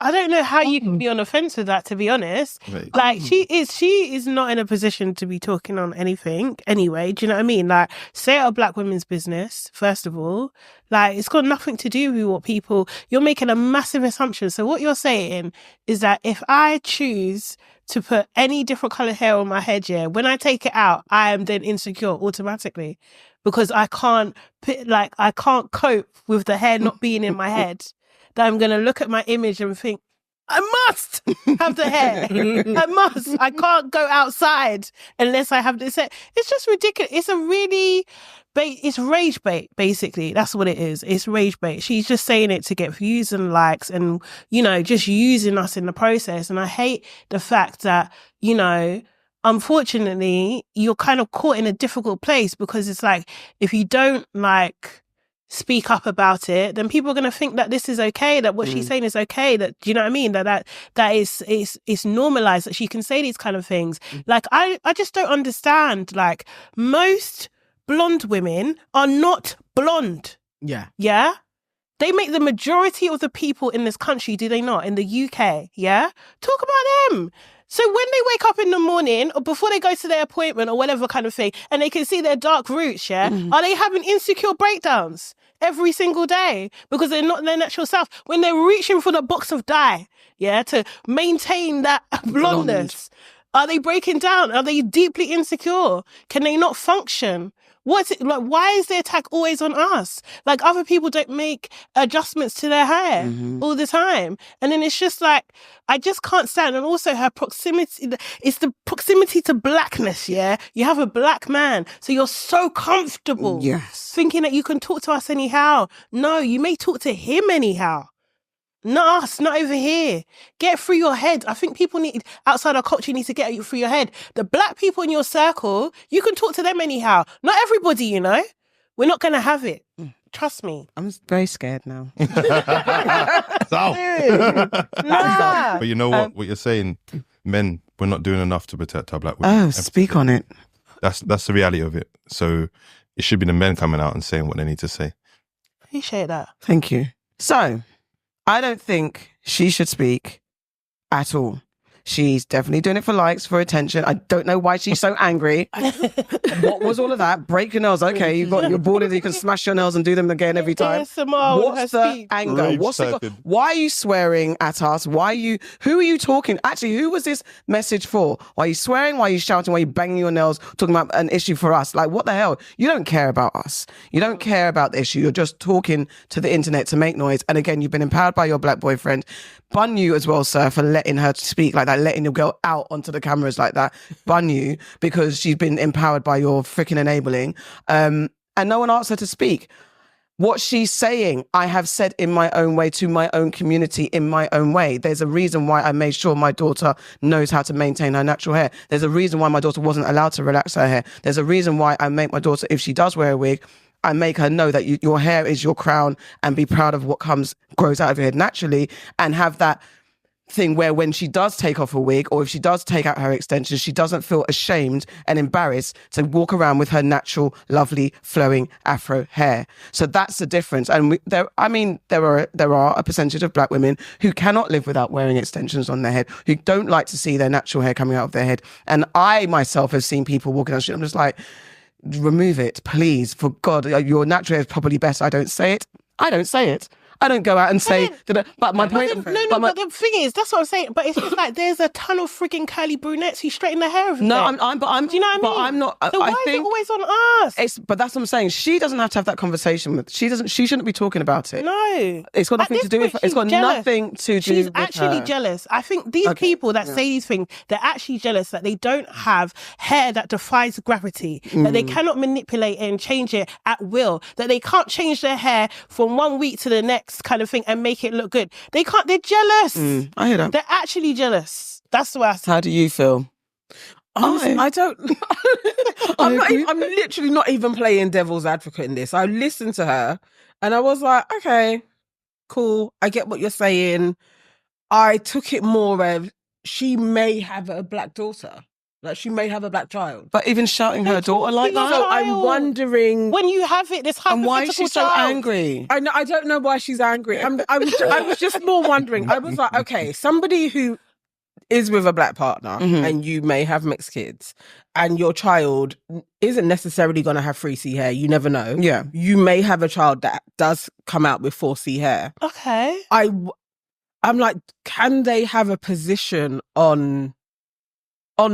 I don't know how you can be on the fence with that, to be honest. Right. Like, she is not in a position to be talking on anything anyway. Do you know what I mean? Like, stay out of black women's business, first of all. Like, it's got nothing to do with what people... You're making a massive assumption. So what you're saying is that if I choose to put any different colour hair on my head, when I take it out, I am then insecure automatically. Because I can't cope with the hair not being in my head. That I'm going to look at my image and think, I must have the hair. I must. I can't go outside unless I have this hair. It's just ridiculous. It's it's rage bait, basically. That's what it is. It's rage bait. She's just saying it to get views and likes and, just using us in the process. And I hate the fact that, unfortunately, you're kind of caught in a difficult place because it's like, if you don't speak up about it, then people are going to think that this is okay, that what she's saying is okay, that, do you know what I mean? That is normalized, that she can say these kind of things. Like, I just don't understand. Like, most blonde women are not blonde. Yeah? They make the majority of the people in this country, do they not? In the UK, yeah? Talk about them. So when they wake up in the morning or before they go to their appointment or whatever kind of thing, and they can see their dark roots, are they having insecure breakdowns every single day because they're not their natural self? When they're reaching for the box of dye, to maintain that blondness, are they breaking down? Are they deeply insecure? Can they not function? What's it like? Why is the attack always on us? Like, other people don't make adjustments to their hair all the time. And then it's just like, I just can't stand. And also her proximity, it's the proximity to blackness, You have a black man, so you're so comfortable thinking that you can talk to us anyhow. No, you may talk to him anyhow. Not us, not over here. Get through your head. I think people outside our culture, need to get through your head. The black people in your circle, you can talk to them anyhow. Not everybody, We're not going to have it. Trust me. I'm very scared now. But you know what? What you're saying, men, we're not doing enough to protect our black women. Oh, speak on it. That's the reality of it. So it should be the men coming out and saying what they need to say. Appreciate that. Thank you. So, I don't think she should speak at all. She's definitely doing it for likes, for attention. I don't know why she's so angry. What was all of that? Break your nails. Okay, you're bored of it. You can smash your nails and do them again every time. What's the anger? Why are you swearing at us? Who are you talking? Actually, who was this message for? Why are you swearing? Why are you shouting? Why are you banging your nails? Talking about an issue for us? Like, what the hell? You don't care about us. You don't care about the issue. You're just talking to the internet to make noise. And again, you've been empowered by your black boyfriend. Bun you as well, sir, for letting her speak like that, letting your girl out onto the cameras like that. Bun you, because she's been empowered by your freaking enabling. And no one asked her to speak. What she's saying, I have said in my own way to my own community in my own way. There's a reason why I made sure my daughter knows how to maintain her natural hair. There's a reason why my daughter wasn't allowed to relax her hair. There's a reason why I make my daughter, if she does wear a wig, I make her know that your hair is your crown, and be proud of what grows out of your head naturally, and have that thing where when she does take off a wig, or if she does take out her extensions, she doesn't feel ashamed and embarrassed to walk around with her natural, lovely, flowing Afro hair. So that's the difference. And there are a percentage of black women who cannot live without wearing extensions on their head, who don't like to see their natural hair coming out of their head. And I myself have seen people walking down the street. I'm just like, remove it, please, for God. Your natural hair is probably better. I don't say it. I don't go out and say, but my point. But the thing is, that's what I'm saying. But it's just like there's a ton of freaking curly brunettes who straighten their hair every day. Do you know what I mean? But I'm not. So why is it always on us? But that's what I'm saying. She doesn't have to have that conversation with. She shouldn't be talking about it. No, it's got nothing to do with. It's got nothing to do with. She's actually jealous. I think these people that say these things, they're actually jealous that they don't have hair that defies gravity, that they cannot manipulate and change it at will, that they can't change their hair from 1 week to the next kind of thing and make it look good. They can't. They're jealous. I hear that. They're actually jealous. That's the way I say. How do you feel? Honestly, I don't. I'm literally not even playing devil's advocate in this. I listened to her and I was like, okay, cool. I get what you're saying. I took it more of she may have a black daughter. Like, she may have a black child. But even shouting her daughter like that? So I'm wondering... When you have it, this hypothetical and why is she so angry? I don't know why she's angry. I was just more wondering. I was like, okay, somebody who is with a black partner and you may have mixed kids and your child isn't necessarily going to have 3C hair. You never know. Yeah. You may have a child that does come out with 4C hair. Okay. I'm like, can they have a position on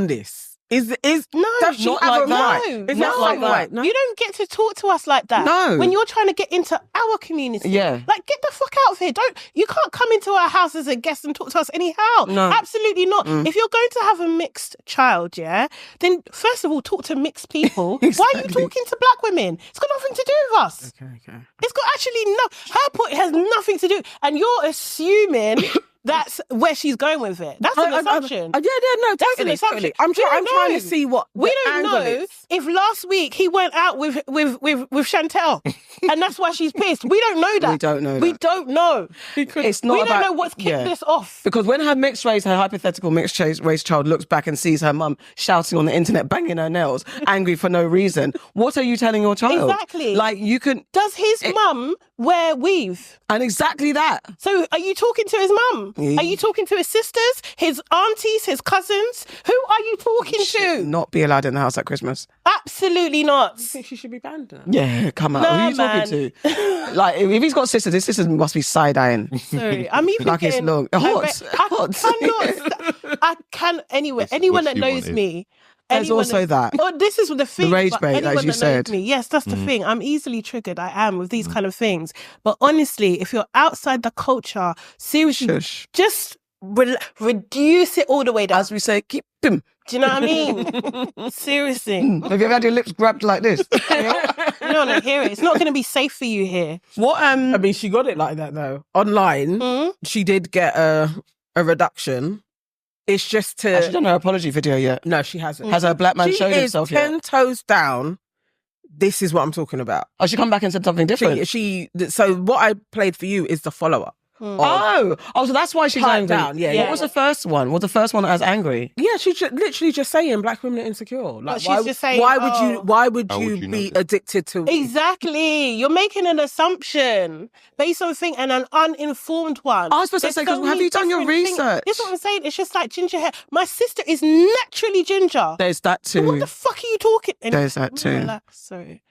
this? Is no, does she not have like a that. right? Is Not like that. Right? No? You don't get to talk to us like that. No. When you're trying to get into our community. Yeah. Like, get the fuck out of here. You can't come into our house as a guest and talk to us anyhow. No. Absolutely not. If you're going to have a mixed child, yeah, then first of all, talk to mixed people. Exactly. Why are you talking to black women? It's got nothing to do with us. Okay. It's got actually her point has nothing to do. And you're assuming that's where she's going with it. That's an assumption. No, that's an assumption. Totally. I'm trying to see what we don't know if last week he went out with Chantel, and that's why she's pissed. We don't know that. We don't know that. We don't know. It's not. We don't know what's kicked this off. Because when her hypothetical mixed race child looks back and sees her mum shouting on the internet, banging her nails, angry for no reason, what are you telling your child? Exactly. Like, you can. Does his mum wear weave? And exactly that. So are you talking to his mum? Are you talking to his sisters, his aunties, his cousins? Who are you talking to? Not be allowed in the house at Christmas. Absolutely not. You think she should be banned now? Yeah, come on. Who are you talking to? Like, if he's got sisters, his sisters must be side-eyeing. Sorry, I'm even like getting... it's long. I can anyway. Anyone that knows me... There's also that. Oh, this is the thing. The rage bait, as you said. Yes, that's the thing. I'm easily triggered. I am with these kind of things. But honestly, if you're outside the culture, seriously, just reduce it all the way down. As we say, keep him. Do you know what I mean? Seriously. Have you ever had your lips grabbed like this? No, hear it. It's not going to be safe for you here. What? I mean, she got it like that though. Online, she did get a reduction. It's just to... Has she done her apology video yet? No, she hasn't. Has her black man showed himself yet? 10 toes down. This is what I'm talking about. Oh, she come back and said something different? So what I played for you is the follow-up. Oh, so that's why she's Pipe angry. down, yeah. What was the first one? Was the first one as angry? Yeah, she's literally just saying black women are insecure. Like, she's just saying, why How would would you you be know this? addicted to? Exactly. You're making an assumption based on thing and an uninformed one. I was supposed to say, because have you done your research? That's what I'm saying. It's just like ginger hair. My sister is naturally ginger. There's that So too. what the fuck are you talking? There's that too. Relax, sorry.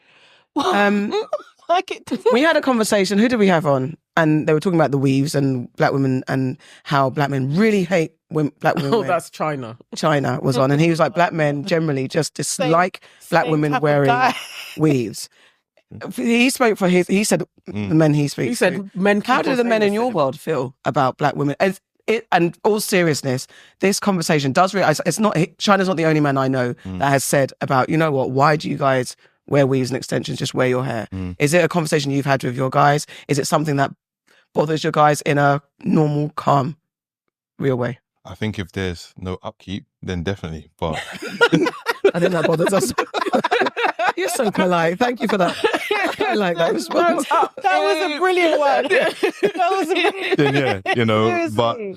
We had a conversation. Who did we have on? And they were talking about the weaves and black women and how black men really hate black women. Oh, that's China. China was on, and he was like, black men generally just dislike black women wearing weaves. He spoke for his. He said the men he speaks. He said to. men. How do the men in your world feel about black women? And all seriousness, this conversation does realize it's not. China's not the only man I know that has said about, you know what? Why do you guys wear weaves and extensions? Just wear your hair. Is it a conversation you've had with your guys? Is it something that bothers your guys in a normal, calm, real way? I think if there's no upkeep, then definitely. But I think that bothers us. You're so polite. Thank you for that. I like that response. That was a brilliant one. That was a brilliant. then yeah, you know. Seriously.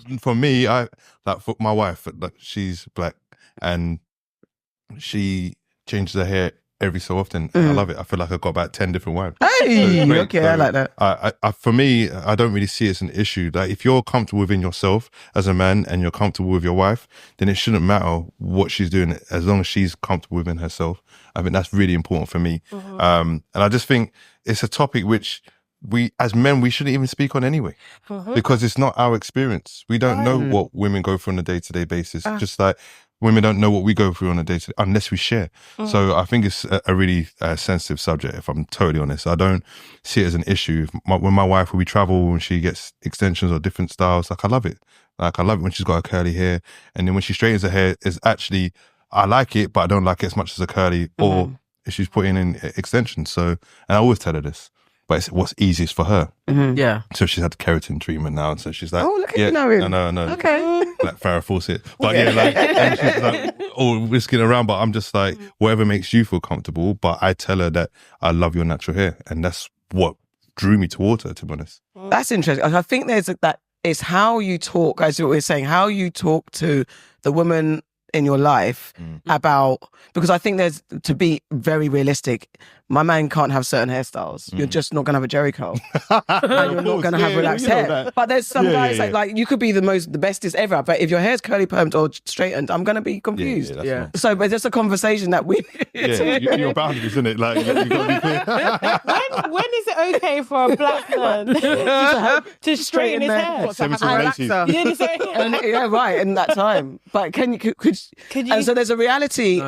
But for me, I like for my wife. Like, she's black and she changes her hair every so often. And I love it. I feel like I've got about 10 different wives. Hey, So okay, I like that. I for me, I don't really see it as an issue. Like, if you're comfortable within yourself as a man and you're comfortable with your wife, then it shouldn't matter what she's doing as long as she's comfortable within herself. I think that's really important for me. And I just think it's a topic which we, as men, we shouldn't even speak on anyway, because it's not our experience. We don't know what women go through on a day-to-day basis. Just like women don't know what we go through on a day-to-day unless we share. So I think it's a really sensitive subject, if I'm totally honest. I don't see it as an issue. When my wife, when we travel, when she gets extensions or different styles, like, I love it. Like, I love it when she's got her curly hair. And then when she straightens her hair, it's actually, I like it, but I don't like it as much as a curly, or if she's putting in extensions. So, and I always tell her this, but it's what's easiest for her. Yeah. So she's had keratin treatment now, and so she's like, Oh, look at you knowing. I know. Okay. Like Farrah Fawcett. But yeah, like, and she's like, oh, whisking around, but I'm just like, whatever makes you feel comfortable. But I tell her that I love your natural hair, and that's what drew me towards her, to be honest. That's interesting. I think there's that. It's how you talk, as what we're saying, how you talk to the woman in your life about, because I think there's, to be very realistic, my man can't have certain hairstyles. You're just not going to have a Jerry curl. And you're not going to have relaxed hair. But there's some guys like you could be the bestest ever, but if your hair's curly permed or straightened, I'm going to be confused. Yeah. So, but it's a conversation that we... Your boundaries, isn't it? Like, you got to be clear. When is it okay for a black man to straighten his hair? 17 or 18. Yeah, right, in that time. But could you? And so there's a reality.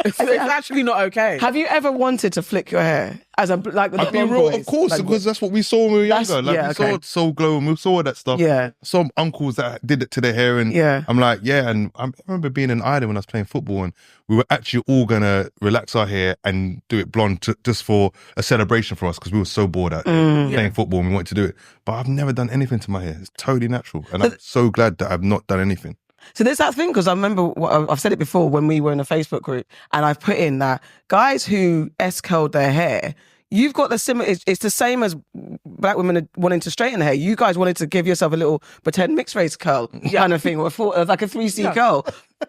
It's actually not okay. Have you ever wanted to flick your hair as a like with the I'll be blonde real, boys? of course, Like, because that's what we saw when we were younger. Like, yeah, we saw Soul Glow and we saw all that stuff. Yeah. Some uncles that did it to their hair, and I'm like, yeah. And I remember being in Ireland when I was playing football, and we were actually all gonna relax our hair and do it blonde just for a celebration for us, because we were so bored out there playing football and we wanted to do it. But I've never done anything to my hair. It's totally natural, and I'm so glad that I've not done anything. So there's that thing, because I remember I've said it before when we were in a Facebook group, and I've put in that guys who S-curled their hair, you've got the similar. It's the same as black women wanting to straighten their hair. You guys wanted to give yourself a little pretend mixed race curl kind of thing, or like a 3C curl,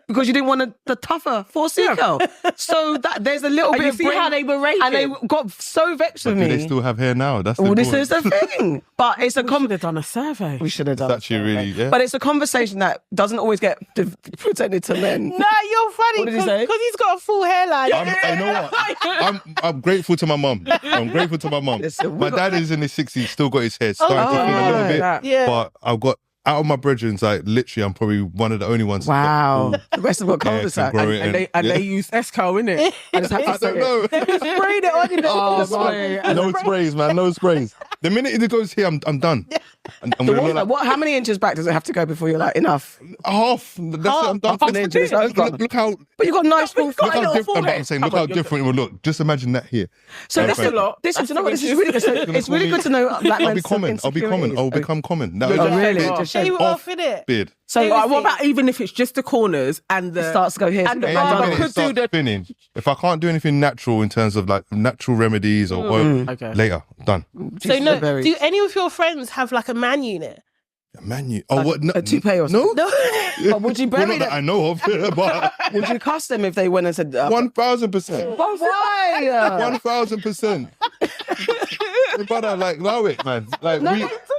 because you didn't want the tougher 4C curl. So that there's a little bit of see how they were rated, and they got so vexed with Do me. they still have hair now? That's the Well, this is the thing. But it's a We should have done a survey. We should have done. It's actually really, But it's a conversation that doesn't always get presented to men. Nah, you're funny. What did he say? Because he's got a full hairline. I know what? I'm grateful to my mum. I'm grateful to my mum. Listen, My dad is in his 60s, still got his hair starting to thin a little bit. Yeah. But I've got, out of my brethrens, like, literally, I'm probably one of the only ones. Wow. The rest have got cul-de-sac. grow it And they use S-curl, innit? I just have to I say don't know. Sprayed it on you. No sprays, man. No sprays. The minute it goes here, I'm done. And So how many inches back does it have to go before you're like, enough? half. That's it. I'm done. Half an inch, it's like Look how. But you've got nice full Look how different. I'm saying, look how different it will look. Just imagine that here. So this is a lot. This is really good. So it's really good to know black I'll men's be common. I'll become common. No, Oh, really? Just Shave it off, innit? beard. So what about even if it's just the corners and the starts to go here. and the Any barber minute it could do starts the spinning. If I can't do anything natural in terms of like natural remedies or oil, Okay. later, Done. So no, do any of your friends have like a man unit? A menu. Oh, what? No, a toupee or something? No. But would you bury Well, not that I know of, but Would you cuss them if they went and said 1,000%. Why? 1,000%. Brother, like, allow it, man. Like,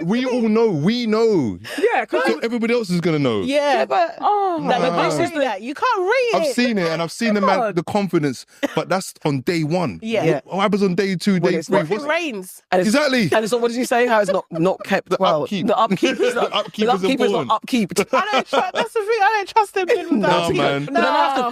we all know. We know. Yeah, so everybody else is gonna know. Yeah, but this is that you can't read it. I've seen it, and I've seen the confidence, but that's on day one. Yeah. What happens on day 2, day 3? It rains. Exactly. And it's not, what did you say? How it's not kept well. Upkeep. The upkeep is The upkeep is important. not upkeep. That's the thing. I don't trust them doing that. No, man.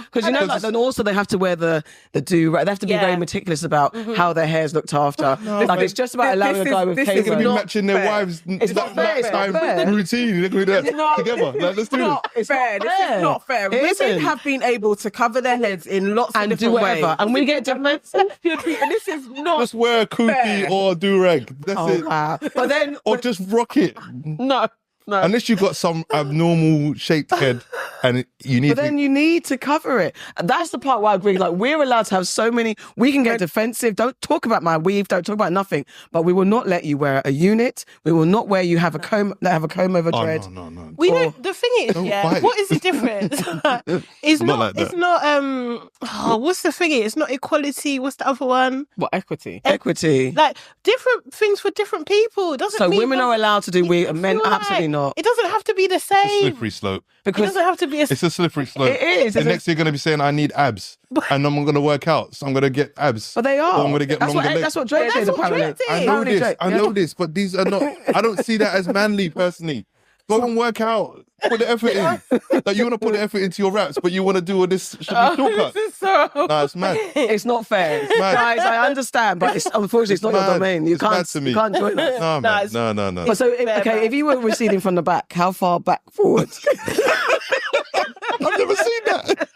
Because you know, like, then also they have to wear the do. Right, they have to be very meticulous about how their hair's looked after. Like it's just about allowing a guy with They're going to be cable. matching their wives' It's not fair. It's not fair. routine. They're going to do that together. Like, let's do this. It's fair. This is not fair. Women have been able to cover their heads in lots of different ways. And we get different. This is not Just wear a kufi or a do-rag. That's it. Wow. But then, Or just rock it. no. Unless you've got some abnormal shaped head and you need But then you need to cover it. And that's the part where I agree. Like, we're allowed to have so many. We can get defensive. Don't talk about my weave. Don't talk about nothing. But we will not let you wear a unit. We will not wear you have a comb over dread. No. We don't. The thing is, fight. what is the difference? It's Not not. like that. It's not. What's the thing? It's not equality. What's the other one? What, equity? Equity. Like different things for different people. It doesn't. So mean women are allowed to do weave, and men feel like absolutely not. It doesn't have to be the It's a same. slippery slope. It doesn't have to be a. It's a slippery slope. It is. And next you're going to be saying, I need abs. And I'm going to work out. So I'm going to get abs. But they are. Or I'm going to get longer legs. That's what Drake did, apparently. I know this, but these are not, I don't see that as manly personally. Go and work out. Put the effort in. Like, you want to put the effort into your raps, but you want to do all this shortcut. Nah, it's mad. It's not fair. mad. Guys, I understand, but unfortunately, it's not your mad. domain. You It's can't. mad to me. You can't join that. No, man. No. But so, if you were receding from the back, how far back forward? I've never seen that.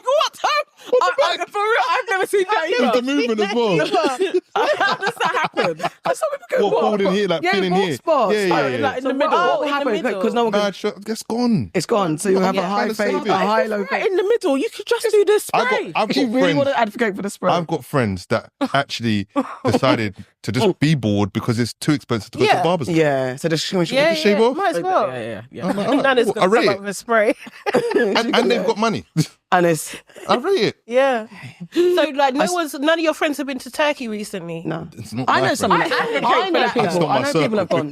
What? For real, I've never seen that It's either. the movement as well. How does that happen? Some people go, What, hold in here, like pin in here? spots. Yeah. Like in So the middle. what happened? Because no one can. That's gone. It's gone. So you have a high fade, a high low Right fade. in the middle, you could just do the spray. I've Do you got really want friends. to advocate for the spray? I've got friends that actually decided to just be bored because it's too expensive to go to the barbers. Yeah. So the shave off? Might as well. Yeah. I'm like, Nana's I gonna rate come up it. with a spray. And they've got money. And it's I rate it. Yeah. So like, none of your friends have been to Turkey recently. no. It's not I my know friend. some. I know That's people. not my I know people have gone.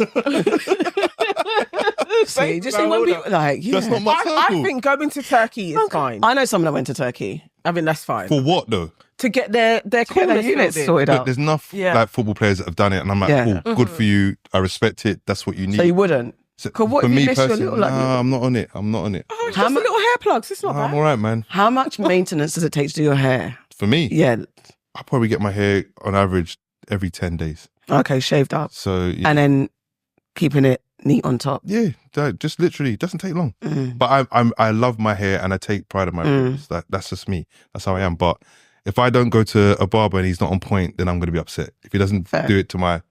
See, just see when people like. Yeah. That's not my I circle. think going to Turkey is fine. I know someone that went to Turkey I mean, that's fine. For what though? To get their to get their corners units filled in. sorted Look, out. there's enough like football players that have done it, and I'm like, Yeah. cool, good for you. I respect it. That's what you need. So you wouldn't. So, 'Cause what for if you me miss your personally, little, like, nah, I'm not on it. I'm not on it. Oh, it's just a little hair plugs. It's not I'm bad. all right, man. How much maintenance does it take to do your hair? For me, Yeah. I probably get my hair on average every 10 days. Okay, shaved up, So yeah, and then keeping it neat on top. yeah, that just literally doesn't take long. Mm. But I love my hair and I take pride in my appearance. That's just me. That's how I am. But if I don't go to a barber and he's not on point, then I'm going to be upset. If he doesn't Fair. do it to my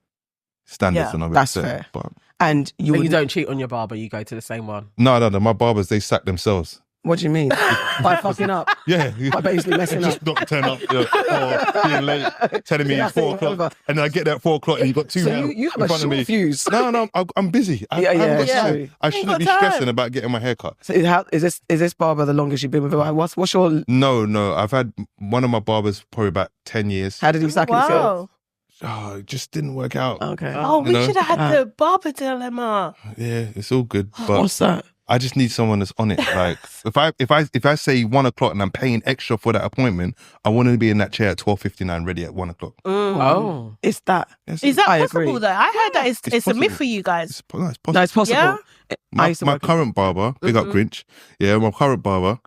standards, Yeah, then I'll be that's upset. fair. But And you But would you don't cheat on your barber. You go to the same one. no, my barbers, they sack themselves. What do you mean? By fucking up? Yeah. By basically messing Just up? not turn up or being late, telling me it's 4 o'clock. And I get there at 4 o'clock and you've got two So men you have in a front of short me. fuse. No, I'm busy. I Yeah, haven't yeah, got yeah. time. I shouldn't be got time. stressing about getting my hair cut. So is this barber the longest you've been with him? What's your? No. I've had one of my barbers probably about 10 years. How did he sack himself? Wow. Oh, it just didn't work out. Okay. Oh, we You know? should have had the barber dilemma. Yeah, it's all good. But What's that? I just need someone that's on it. Like if I say 1 o'clock and I'm paying extra for that appointment, I want to be in that chair at 12:59 ready at 1 o'clock. Oh. It's that. Is that I possible agree. though? I heard that it's a possible. myth for you guys. It's possible. No, it's possible. Yeah? I My used to work- current barber, big up Grinch. Yeah, my current barber,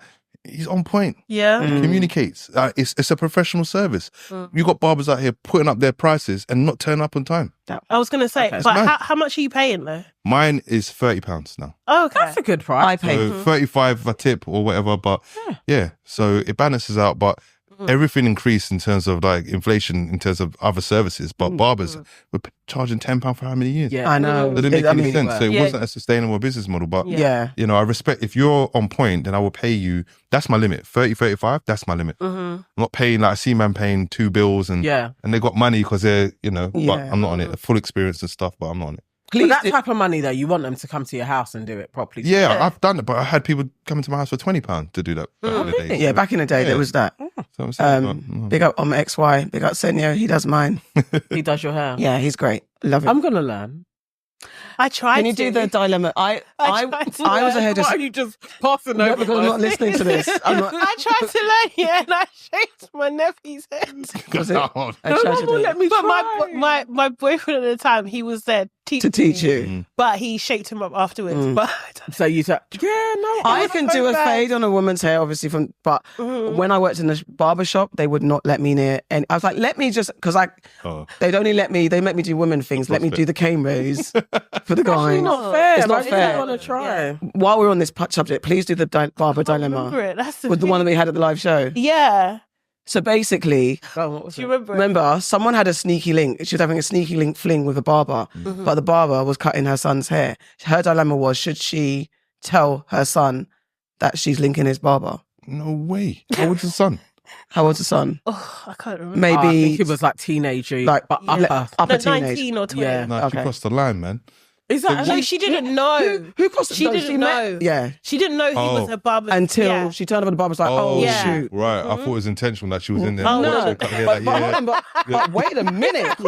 he's on point. Yeah. Mm. Communicates. It's a professional service. You got barbers out here putting up their prices and not turning up on time. I was gonna say, Okay. but mad. how much are you paying though? Mine is £30 now. Oh, okay. That's a good price. I pay. So 35 a tip or whatever, but yeah, so it balances out. But everything increased in terms of like inflation, in terms of other services, but barbers were charging £10 for how many years? Yeah, I know. It didn't make any sense. So it Yeah. wasn't a sustainable business model. But Yeah. you know, I respect, if you're on point, then I will pay you. That's my limit. 30, 35, that's my limit. I'm not paying, like I see man paying 2 bills and they got money because they're, you know, but I'm not on it. A full experience and stuff, but I'm not on it. But that type of money though, you want them to come to your house and do it properly. Yeah, I've done it, but I had people coming to my house for £20 to do that back in the day. Yeah, back in the day, there was that. So I'm saying, Big up on my XY, big up Senyo, he does mine. He does your hair. Yeah, he's great. Love it. I'm gonna learn. I tried. Can you do the dilemma? I was ahead of. Why are you just passing No, over? because I'm not listening to this. I'm not. I tried to learn, yeah, and I shaved my nephew's head. Was it a No, tragedy? let me But try. my boyfriend at the time, he was there To teach you. but he shaped him up afterwards. But So you said, yeah, no. I can do a fade on a woman's hair, obviously, but when I worked in the barber shop, they would not let me near. And I was like, let me just, because they'd only let me do women things. Let me do the cane raise for the guy. It's not fair. It's not I fair. want to try. While we're on this subject, please do the barber dilemma remember it. That's the with the thing. one that we had at the live show. Yeah. So basically, Do you remember? remember, someone had a sneaky link. She was having a sneaky link fling with a barber, but the barber was cutting her son's hair. Her dilemma was, should she tell her son that she's linking his barber? no way. How old's the son? How old's the son? Oh, I can't remember. Maybe I think it was like teenager, like but upper No, teenage. 19 or 20. Yeah. No, she Okay. crossed the line, man. Is that No, she didn't know. Who crossed? She no, didn't know. Yeah. She didn't know he was her barber. Until she turned over the barber was like, oh, Yeah. shoot. Right. I thought it was intentional that she was in there. Oh, watching no. her cut hair, But, like, hold on, but wait a minute.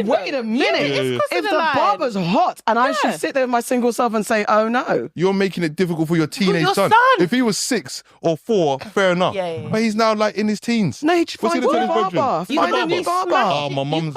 Wait a minute. Yeah. If the barber's hot and I should sit there with my single self and say, oh no. You're making it difficult for your teenage your son. son. If he was 6 or 4, fair enough. Yeah. But he's now like in his teens. No, What's find he a gonna new tell his barber. brethren? Find a new barber. Oh, my mum's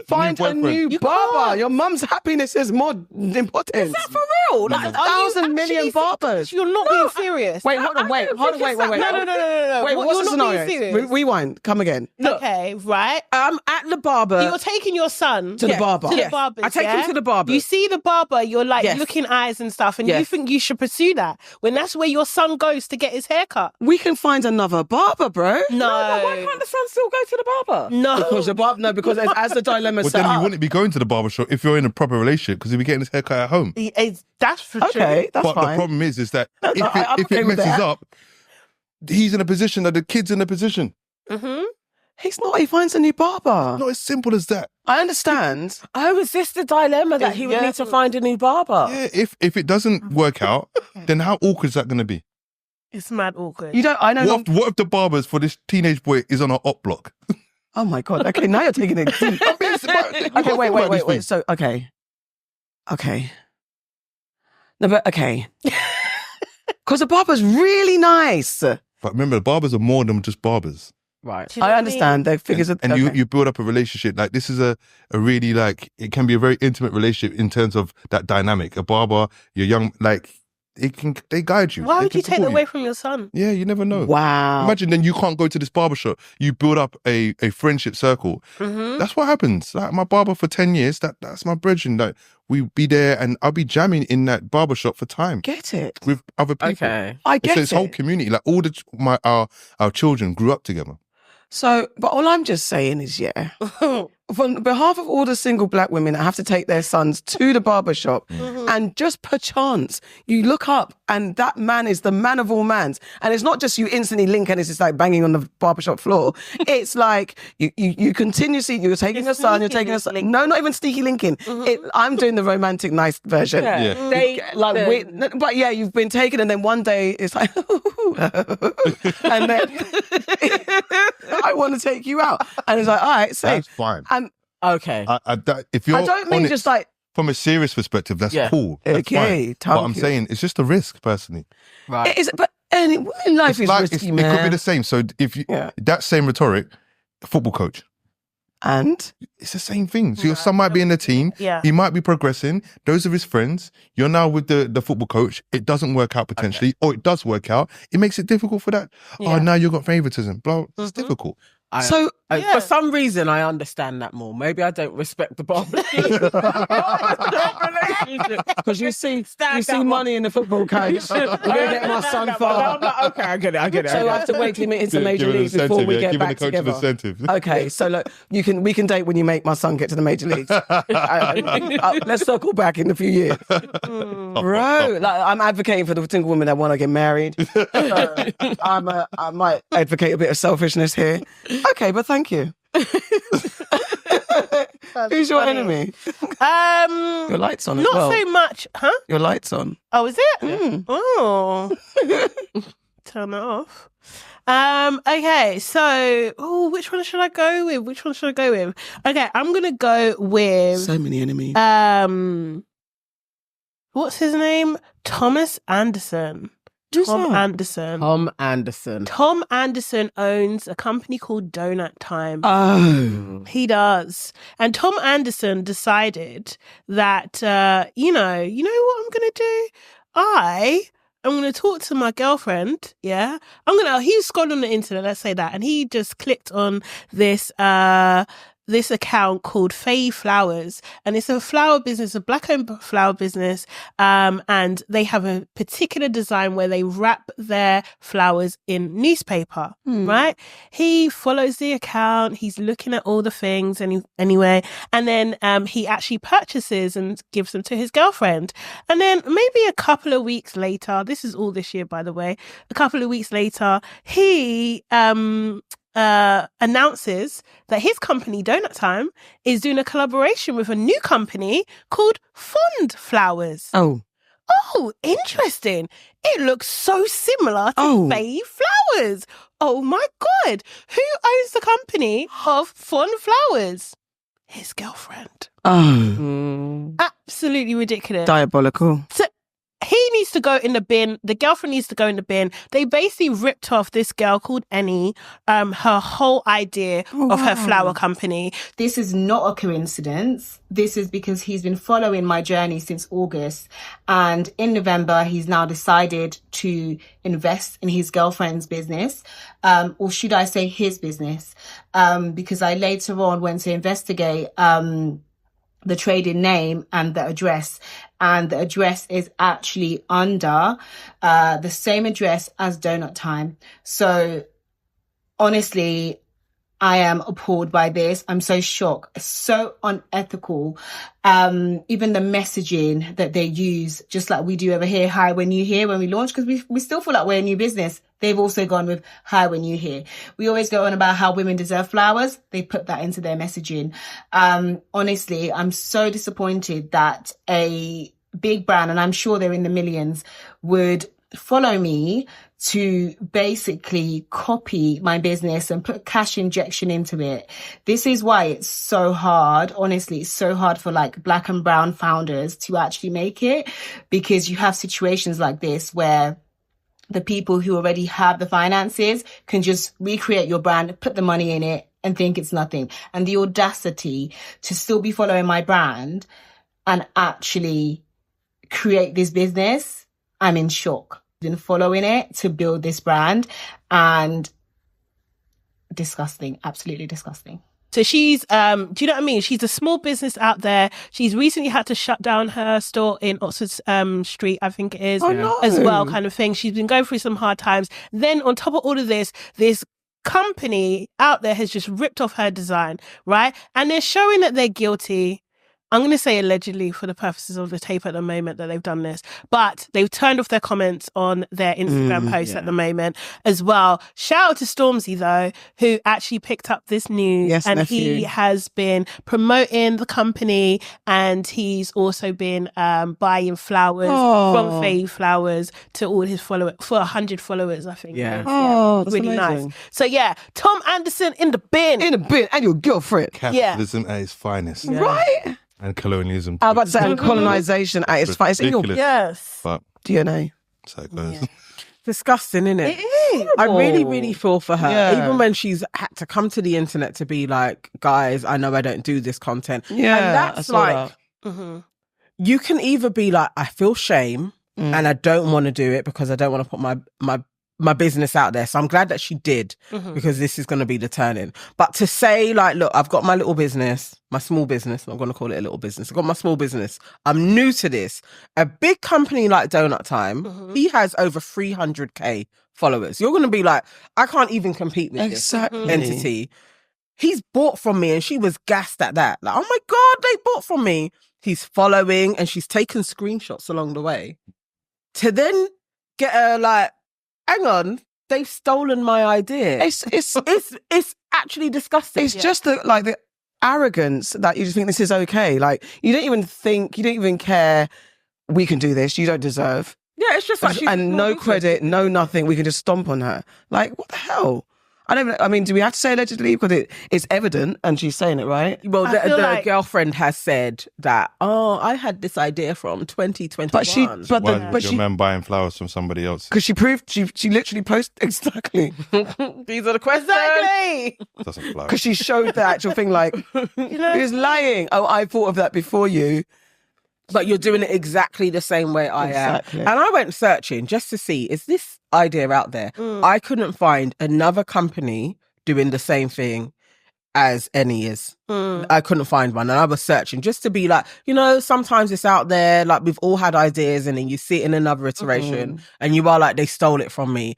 Find new a boyfriend. new barber. Your mum's happiness is more important. Is that For real? Like, are you 1,000 million actually barbers. You're not being serious. Wait, hold on, wait. No. Wait, what's You're the not being scenario? serious. Rewind. Come again. Okay, right. I'm at the barber. You're taking your son To the barber. To the Yes. barber. I take him to the barber. You see the barber, you're like Yes. looking eyes and stuff, and you Yes. think you should pursue that when that's where your son goes to get his haircut. We can find another barber, bro. No, Why can't the son still go to the barber? no. Because as the dilemma Well, set then he up. wouldn't be going to the barber shop if you're in a proper relationship because he'd be getting his haircut at home. That's for sure. Okay, that's But fine. the problem is that I'm if okay it with messes that. up, he's in a position that the kid's in a position. He's not. He finds a new barber. Not as simple as that. I understand. Oh, is this the dilemma that he would need to find a new barber? Yeah, if it doesn't work out, then how awkward is that going to be? It's mad awkward. You don't. I know. What if the barbers for this teenage boy is on an op block? Oh my god. Okay, now you're taking it deep. Okay, wait. So, okay. No, but okay. Because the barber's really nice. But remember, the barbers are more than just barbers. Right. Do you know I what understand. The figures are. And okay. you build up a relationship. Like this is a really like, it can be a very intimate relationship in terms of that dynamic. A barber, you're young, like they guide you. Why They would can you take that support away from your son? Yeah, you never know. Wow. Imagine then you can't go to this barber shop. You build up a friendship circle. That's what happens. Like my barber for 10 years, that's my brethren. Like we be there and I'll be jamming in that barber shop for time Get it. with other people. Okay. I get So this it. whole community, like all our children grew up together. So, but all I'm just saying is, yeah, on behalf of all the single black women that have to take their sons to the barber shop, and just perchance you look up and that man is the man of all mans, and it's not just you instantly link and it's just like banging on the barbershop floor. It's like you continuously, you're taking a son, you're taking a son. No, not even sneaky linking. I'm doing the romantic nice version. Yeah. But yeah, you've been taken, and then one day it's like, and then I want to take you out, and it's like, all right, safe. That's fine. And Okay. If you're I don't mean on it just like, from a serious perspective, that's Yeah. cool. That's Okay, fine. But I'm thank you. saying it's just a risk, personally. Right. it is, but in life is risky, it man. could be the same. So if you that same rhetoric, a football coach, And it's the same thing. So your son might be in the team. Yeah. He might be progressing. Those are his friends. You're now with the football coach. It doesn't work out potentially, or it does work out. It makes it difficult for that. Yeah. Oh, now you've got favoritism. Blah. It's difficult. so Yeah. For some reason, I understand that more. Maybe I don't respect the bar. Because you see money in the football coach. I'm going to get my son far. I'm like, okay, I get it. So I have to wait till he makes the major leagues before we get back together. Okay, so look, we can date when you make my son get to the major leagues. Let's circle back in a few years. Bro, like, I'm advocating for the single women that want to get married. I might advocate a bit of selfishness here. Okay, but thank you. Who's your enemy? Your light's on as well. Not so much, huh? Your light's on. Oh, is it? Oh. Turn it off. Okay, so which one should I go with? Okay, I'm gonna go with So many enemies. What's his name? Thomas Anderson. Tom Anderson. Tom Anderson owns a company called Donut Time. Oh. He does. And Tom Anderson decided that, you know what I'm going to do? I'm going to talk to my girlfriend, yeah? He's gone on the internet, let's say that, and he just clicked on this account called Faye Flowers, and it's a flower business, a black-owned flower business, and they have a particular design where they wrap their flowers in newspaper, right? He follows the account, he's looking at all the things, and then he actually purchases and gives them to his girlfriend. And then maybe a couple of weeks later, this is all this year, by the way, a couple of weeks later, he announces that his company, Donut Time, is doing a collaboration with a new company called Fond Flowers. Oh, interesting. It looks so similar to Faye Flowers. Oh my God. Who owns the company of Fond Flowers? His girlfriend. Oh. Absolutely ridiculous. Diabolical. So he needs to go in the bin. The girlfriend needs to go in the bin. They basically ripped off this girl called Annie, her whole idea of her flower company. This is not a coincidence. This is because he's been following my journey since August. And in November, he's now decided to invest in his girlfriend's business, or should I say his business? Because I later on went to investigate the trading name and the address. And the address is actually under the same address as Donut Time. So honestly, I am appalled by this. I'm so shocked. It's so unethical. Even the messaging that they use, just like we do over here, hi when you here, when we launch, because we still feel like we're a new business. They've also gone with hi when you here. We always go on about how women deserve flowers. They put that into their messaging. Honestly, I'm so disappointed that a big brand, and I'm sure they're in the millions, would follow me to basically copy my business and put cash injection into it. This is why it's so hard. Honestly, it's so hard for like black and brown founders to actually make it, because you have situations like this where the people who already have the finances can just recreate your brand, put the money in it and think it's nothing. And the audacity to still be following my brand and actually create this business, I'm in shock. Been following it to build this brand, and disgusting, absolutely disgusting. So she's, do you know what I mean? She's a small business out there. She's recently had to shut down her store in Oxford Street, I think it is, as well, kind of thing. She's been going through some hard times. Then on top of all of this company out there has just ripped off her design, right? And they're showing that they're guilty. I'm going to say allegedly for the purposes of the tape at the moment that they've done this, but they've turned off their comments on their Instagram posts at the moment as well. Shout out to Stormzy though, who actually picked up this news, and nephew. He has been promoting the company, and he's also been buying flowers from Faye Flowers to all his followers, for 100 followers, I think. Yeah. That's really amazing. Nice. So yeah, Tom Anderson in the bin. And your girlfriend. Capitalism at its finest. Yeah. Right? And colonialism. I was about to say, and colonization at its finest. It's in your but DNA. So it goes. Yeah. Disgusting, isn't it? It is. I really, really feel for her. Yeah. Even when she's had to come to the internet to be like, guys, I know I don't do this content. Yeah. And that's like, you can either be like, I feel shame and I don't want to do it because I don't want to put my business out there. So I'm glad that she did, because this is going to be the turning. But to say like, look, I've got my little business, my small business. I'm going to call it a little business. I've got my small business. I'm new to this. A big company like Donut Time, he has over 300k followers. You're going to be like, I can't even compete with this entity. He's bought from me, and she was gassed at that. Like, oh my God, they bought from me. He's following, and she's taken screenshots along the way to then get her like, hang on, they've stolen my idea. It's actually disgusting. It's just the arrogance that you just think this is okay. Like, you don't even care. We can do this. You don't deserve. Yeah, it's just like and no credit, no nothing. We can just stomp on her. Like, what the hell? I mean, do we have to say allegedly? Because it's evident, and she's saying it, right? Well, the girlfriend has said that, I had this idea from 2021. But your man buying flowers from somebody else? Because she literally posted exactly. These are the questions. Exactly. Because she showed the actual thing, like, he was lying. Oh, I thought of that before you. But you're doing it exactly the same way I am. And I went searching just to see, is this idea out there? I couldn't find another company doing the same thing as Any is. I couldn't find one. And I was searching just to be like, sometimes it's out there, like we've all had ideas, and then you see it in another iteration and you are like, they stole it from me.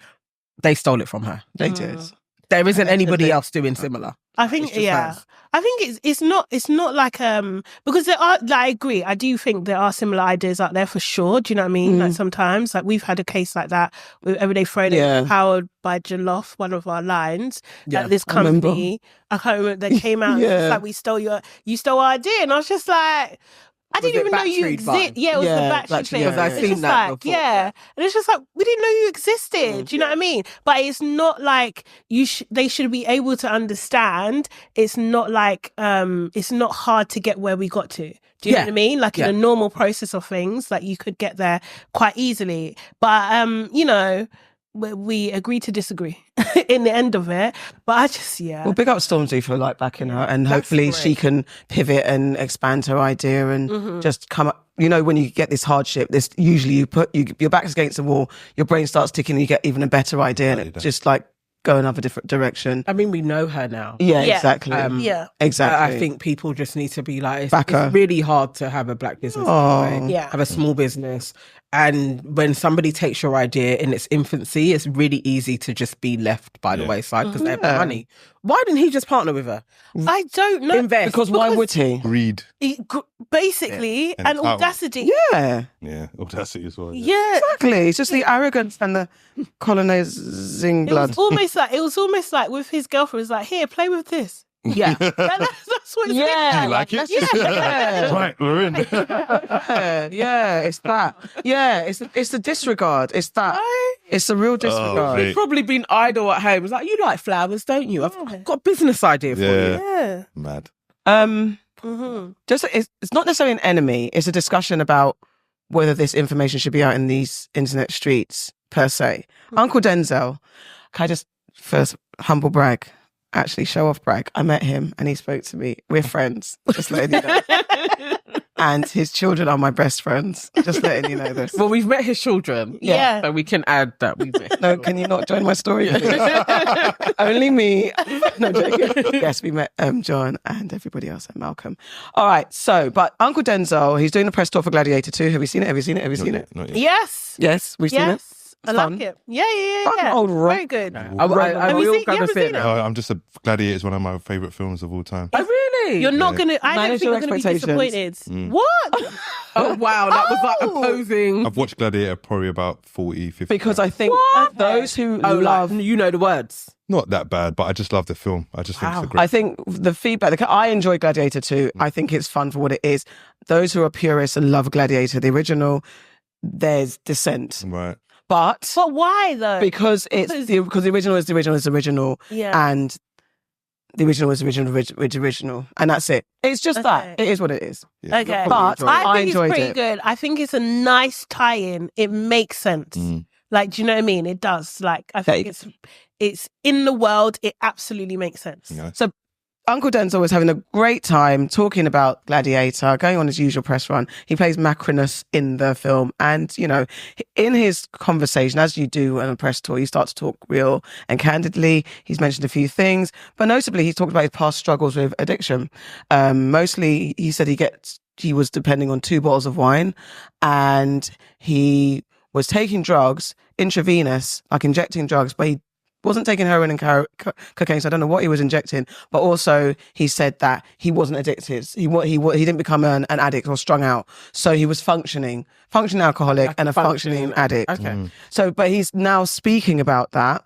They stole it from her. They did. There isn't anybody else doing similar. I think, I think it's not like because there are, like, I agree. I do think there are similar ideas out there for sure. Do you know what I mean? Like, sometimes, like, we've had a case like that with Everyday Friday, powered by Jollof, one of our lines. Like, this company, I can't remember, they came out and it's like, you stole our idea, and I was just like, I didn't even know you exist. Yeah, it was the Backstreet thing. Because I've seen that before. Yeah, and it's just like, we didn't know you existed. Do you know what I mean? But it's not like they should be able to understand. It's not like it's not hard to get where we got to. Do you know what I mean? Like, in a normal process of things, like, you could get there quite easily. But we agree to disagree in the end of it. But I just, Well, big up Stormzy for like backing her, and hopefully she can pivot and expand her idea and just come up. When you get this hardship, this usually you put your back's against the wall, your brain starts ticking, and you get even a better idea, and it just like go another different direction. I mean, we know her now. Yeah, exactly. Exactly. I think people just need to be like, it's really hard to have a black business, have a small business. And when somebody takes your idea in its infancy, it's really easy to just be left by the wayside because they have money. Why didn't he just partner with her? I don't know. Invest. Because why would he? Greed. Basically, and audacity. Yeah, audacity as well. Yeah, exactly. It's just the arrogance and the colonizing blood. It was almost like with his girlfriend, it's like, here, play with this. Yeah. That's what it's yeah. You like it? Yeah. Right, we're in. Yeah, it's that. Yeah, it's the disregard. It's that. It's a real disregard. You've probably been idle at home. It's like, you like flowers, don't you? I've got a business idea for you. Yeah. Mad. Just it's not necessarily an enemy. It's a discussion about whether this information should be out in these internet streets per se. Uncle Denzel, can I just first humble brag? Actually, show off brag. I met him and he spoke to me. We're friends. Just letting you know. And his children are my best friends. Just letting you know this. Well, we've met his children. Yeah. So we can add that we met. No, can you not join my story? Only me. No, joking. Yes, we met John and everybody else at Malcolm. All right. So, but Uncle Denzel, he's doing the press tour for Gladiator 2. Have you seen it? Have you seen it? Not yet. Yes. Yes, we've seen it. I like it. Yeah. Old rock. Very good. I'm just Gladiator is one of my favourite films of all time. Oh, really? You're not going to... I don't think you're going to be disappointed. What? Oh, wow. That was like opposing... I've watched Gladiator probably about 40, 50 Because I think those who love... Like, you know the words. Not that bad, but I just love the film. I just think it's a great... I think the feedback... I enjoy Gladiator 2. I think it's fun for what it is. Those who are purists and love Gladiator, the original, there's dissent. Right. But why though? Because the original is the original, and the original is the original, and that's it. It's just that. It is what it is. Yeah. Okay, but I think enjoyed it's pretty it. good. I think it's a nice tie-in. It makes sense. Like, do you know what I mean? It does. Like, I think it's in the world. It absolutely makes sense. Yeah. So Uncle Denzel was having a great time talking about Gladiator, going on his usual press run. He plays Macrinus in the film. And, you know, in his conversation, as you do on a press tour, you start to talk real and candidly. He's mentioned a few things, but notably, he's talked about his past struggles with addiction. Mostly, he said he was depending on 2 bottles of wine, and he was taking drugs, intravenous, like injecting drugs, but he wasn't taking heroin and cocaine, so I don't know what he was injecting. But also, he said that he wasn't addicted. He didn't become an addict or strung out. So he was functioning alcoholic and a functioning addict. Okay. So, but he's now speaking about that.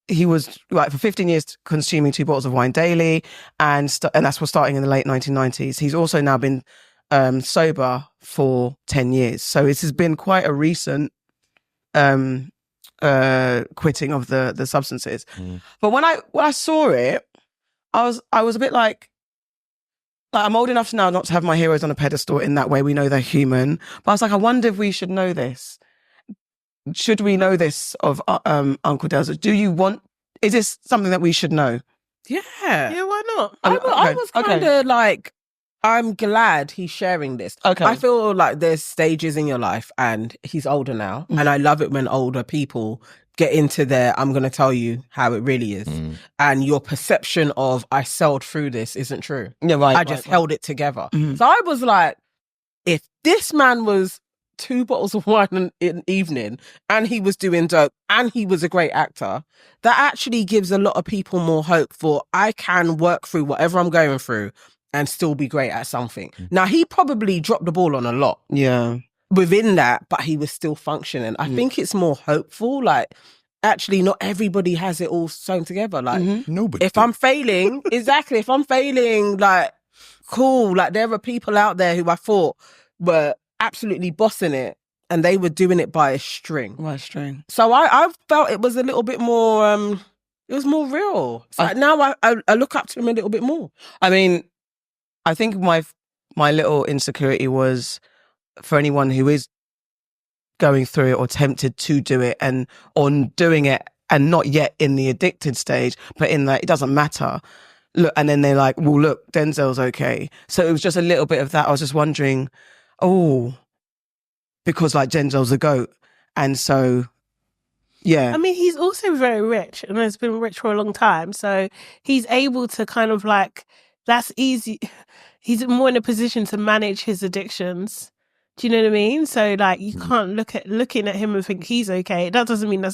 He was like for 15 years consuming 2 bottles of wine daily, and that's was starting in the late 1990s. He's also now been sober for 10 years. So this has been quite a recent quitting of the substances. But when I saw it, I was a bit like I'm old enough now not to have my heroes on a pedestal in that way. We know they're human. But I was like, I wonder if we should know this. Should we know this of Uncle Denzel? Is this something that we should know? Yeah. Yeah, why not? I was kind of like, I'm glad he's sharing this. Okay. I feel like there's stages in your life, and he's older now. And I love it when older people get into their, I'm going to tell you how it really is. And your perception of, I sailed through this isn't true. Yeah, right. I just held it together. So I was like, if this man was 2 bottles of wine in an evening, and he was doing dope, and he was a great actor, that actually gives a lot of people more hope for, I can work through whatever I'm going through and still be great at something. Now, he probably dropped the ball on a lot. Yeah. Within that, but he was still functioning. I think it's more hopeful. Like, actually, not everybody has it all sewn together. Like, Nobody. if I'm failing, if I'm failing, like, cool. Like, there are people out there who I thought were absolutely bossing it, and they were doing it by a string. So I felt it was a little bit more, it was more real. So now I look up to him a little bit more. I mean, I think my little insecurity was for anyone who is going through it or tempted to do it and on doing it and not yet in the addicted stage, but in that it doesn't matter. Look, and then they're like, well, look, Denzel's okay. So it was just a little bit of that. I was just wondering, because like Denzel's a GOAT. And so, yeah. I mean, he's also very rich and has been rich for a long time. So he's able to kind of like, that's easy. He's more in a position to manage his addictions. Do you know what I mean? So like, you can't looking at him and think he's okay. That doesn't mean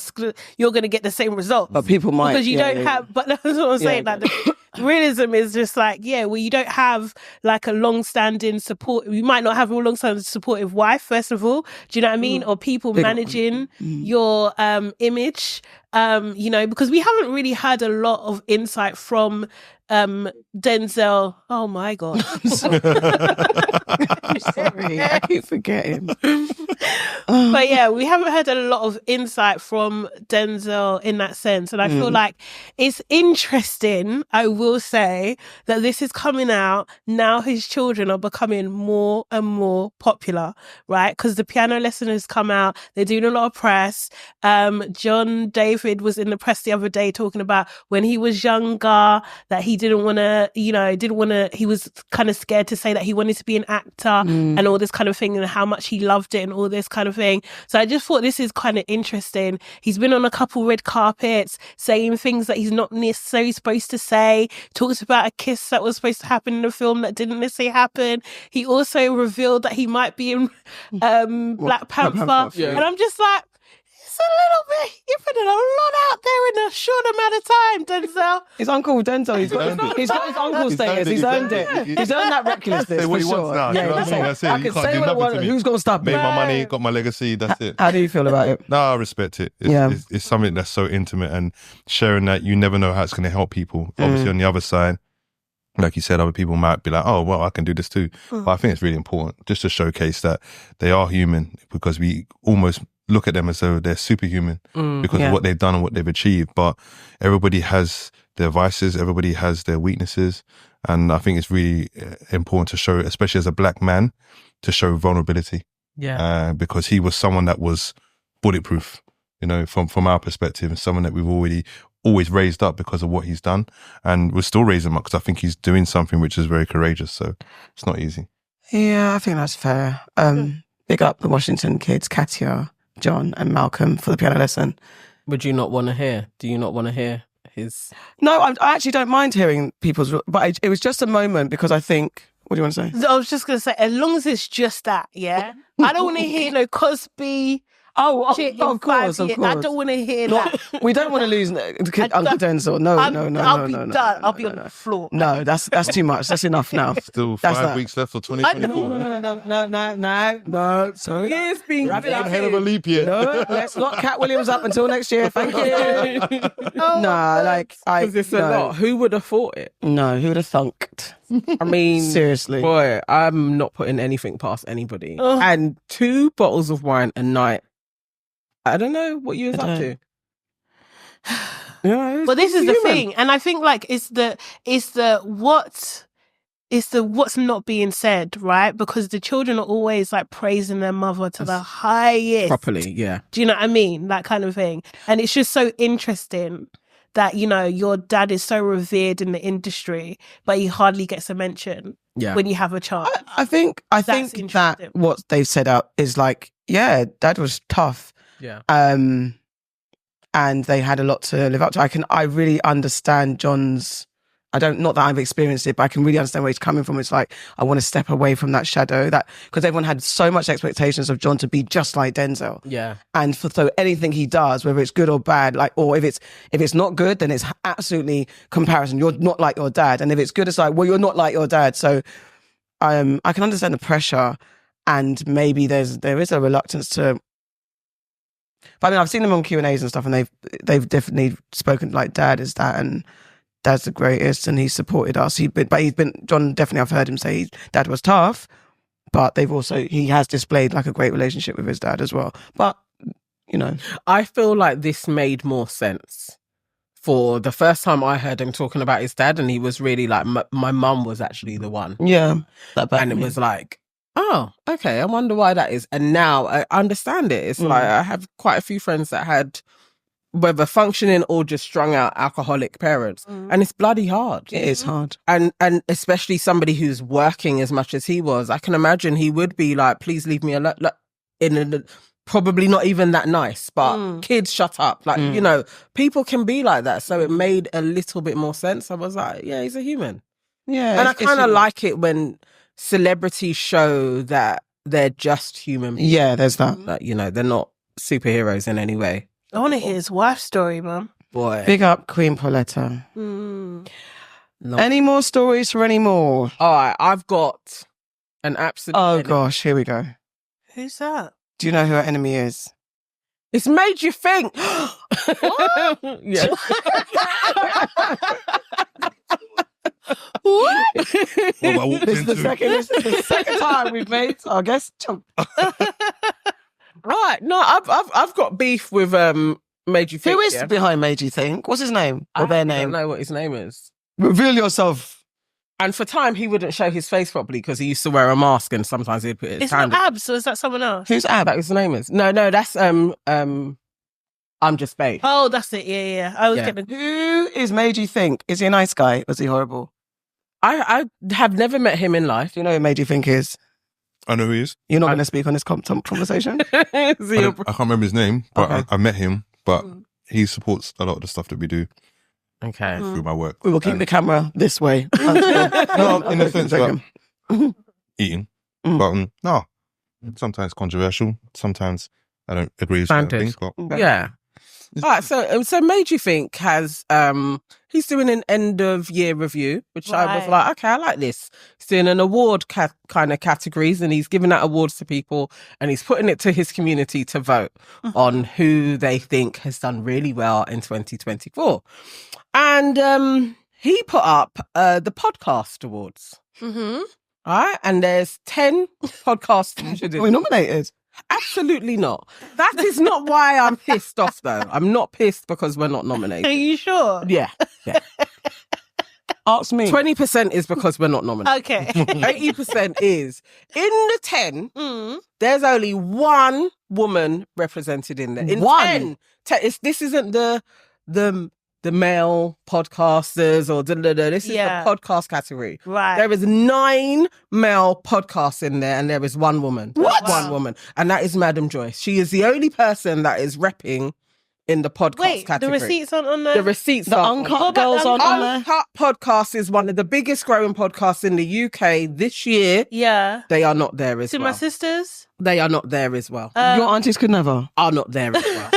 you're going to get the same result. But people might. Because you don't have, but that's what I'm saying. Like the realism is just like, well, you don't have like a long-standing support. You might not have a long-standing supportive wife, first of all. Do you know what I mean? Or people managing your image, because we haven't really had a lot of insight from Denzel. Oh my God. I'm sorry, I keep forgetting. But yeah, we haven't had a lot of insight from Denzel in that sense. And I feel like it's interesting, I will say, that this is coming out now. His children are becoming more and more popular, right? Because the piano lesson has come out. They're doing a lot of press. John David was in the press the other day talking about when he was younger, that he didn't want to, he was kind of scared to say that he wanted to be an actor and all this kind of thing, and how much he loved it and all this kind of thing. So I just thought this is kind of interesting. He's been on a couple red carpets saying things that he's not necessarily supposed to say. Talks about a kiss that was supposed to happen in the film that didn't necessarily happen. He also revealed that he might be in Black Panther. Yeah. And I'm just like, it's a little bit, you're putting a lot out there in a short amount of time, Denzel. His Uncle Denzel, he's got his uncle status. He's earned it. He's earned that recklessness. Say what for he sure. wants now. You know what I mean? That's it. I You can can't say do what I nothing want. to me. Who's going to stop me? Made my money, got my legacy. That's it. How do you feel about it? No, I respect it. It's something that's so intimate, and sharing that, you never know how it's going to help people. Obviously, on the other side, like you said, other people might be like, oh, well, I can do this too. But I think it's really important just to showcase that they are human, because we almost look at them as though they're superhuman because of what they've done and what they've achieved. But everybody has their vices, everybody has their weaknesses. And I think it's really important to show, especially as a black man, to show vulnerability. Yeah. Because he was someone that was bulletproof, from our perspective, and someone that we've already always raised up because of what he's done, and we'll still raise him up because I think he's doing something which is very courageous. So it's not easy. Yeah, I think that's fair. Big up the Washington kids, Katia, John, and Malcolm for the piano lesson. Would you not want to hear? Do you not want to hear his? No, I actually don't mind hearing people's, but it was just a moment because I think. What do you want to say? I was just gonna say, as long as it's just that, yeah. I don't want to hear no Cosby. Shit of course. I don't want to hear that. We don't want to lose Uncle Denzel. No. I'll be done. I'll be on the floor. No, that's too much. That's enough now. Still 5 weeks left for 2024. No. Sorry. It's been one hell of a leap year. No, let's lock Cat Williams up until next year. Thank you. Because it's a lot. Who would have thought it? No, who would have thunked? I mean, seriously, boy, I'm not putting anything past anybody. And 2 bottles of wine a night. I don't know what you was up to. Yeah, but this is the thing, and I think like it's the what's not being said, right? Because the children are always like praising their mother to the highest properly. Yeah, do you know what I mean? That kind of thing, and it's just so interesting that your dad is so revered in the industry, but he hardly gets a mention. Yeah. When you have a child, I think that what they've set out is like, yeah, dad was tough. Yeah. And they had a lot to live up to. I really understand John's. Not that I've experienced it, but I can really understand where he's coming from. It's like, I want to step away from that shadow, because everyone had so much expectations of John to be just like Denzel. Yeah. And so anything he does, whether it's good or bad, or if it's not good, then it's absolutely comparison. You're not like your dad. And if it's good, it's like, well, you're not like your dad. So I can understand the pressure, and maybe there is a reluctance to. But I mean, I've seen them on Q&As and stuff, and they've definitely spoken like dad is that, and dad's the greatest, and he's supported us. John definitely, I've heard him say dad was tough, but he has displayed like a great relationship with his dad as well. But, I feel like this made more sense for the first time I heard him talking about his dad, and he was really like, my mum was actually the one. Yeah. And it was like, oh, okay, I wonder why that is. And now I understand it. It's like, I have quite a few friends that had, whether functioning or just strung out alcoholic parents. And it's bloody hard. It is hard. And especially somebody who's working as much as he was, I can imagine he would be like, please leave me alone. Probably not even that nice, but kids, shut up. Like, people can be like that. So it made a little bit more sense. I was like, yeah, he's a human. Yeah. And I kind of like it when celebrities show that they're just human. Yeah, there's that. Like, they're not superheroes in any way. I want to hear his wife's story, man. Boy. Big up Queen Pauletta. Any more stories for any more? All right, I've got an absolute... Oh, gosh, here we go. Who's that? Do you know who her enemy is? It's Made You Think. Yeah. What? This is the second time we've made our guest jump. Right, no, I've got beef with Made You Think. Who is behind Made You Think? What's his name or their name? I don't know what his name is. Reveal yourself. And for time, he wouldn't show his face properly because he used to wear a mask, and sometimes he'd put his It's hand. not Abs, or is that someone else? Who's Ab? That his name is. No, that's I'm Just Babe. Oh, that's it. Yeah. I was getting. Who is Made You Think? Is he a nice guy? Was he horrible? I have never met him in life. Do you know who Made You Think is? I know who he is. You're not going to speak on this conversation? I can't remember his name, but Okay. I met him. But he supports a lot of the stuff that we do Okay. through my work. We will keep the camera this way. No, in the sense that second. eating. But no, sometimes controversial. Sometimes I don't agree with certain things. But Yeah. All right, so Made You Think has he's doing an end of year review, which I was like, okay, I like this. He's doing an award kind of categories, and he's giving out awards to people, and he's putting it to his community to vote on who they think has done really well in 2024. And he put up the podcast awards. All right, and there's 10 podcasts. Are we nominated? Absolutely not. That is not why I'm pissed off, though. I'm not pissed because we're not nominated. Are you sure? Yeah. Ask me. 20% is because we're not nominated. Okay. 80% is in the 10. There's only one woman represented in there. In One? 10. This isn't the the male podcasters or this is the podcast category. Right. There is 9 male podcasts in there and there is 1 woman. What? One woman. And that is Madam Joyce. She is the only person that is repping in the podcast category. The receipts aren't on there? The receipts The are Uncut Girls aren't on there? Uncut podcast is one of the biggest growing podcasts in the UK this year. Yeah. They are not there as To well. my sisters? They are not there as well. Your aunties could never. Are not there as well.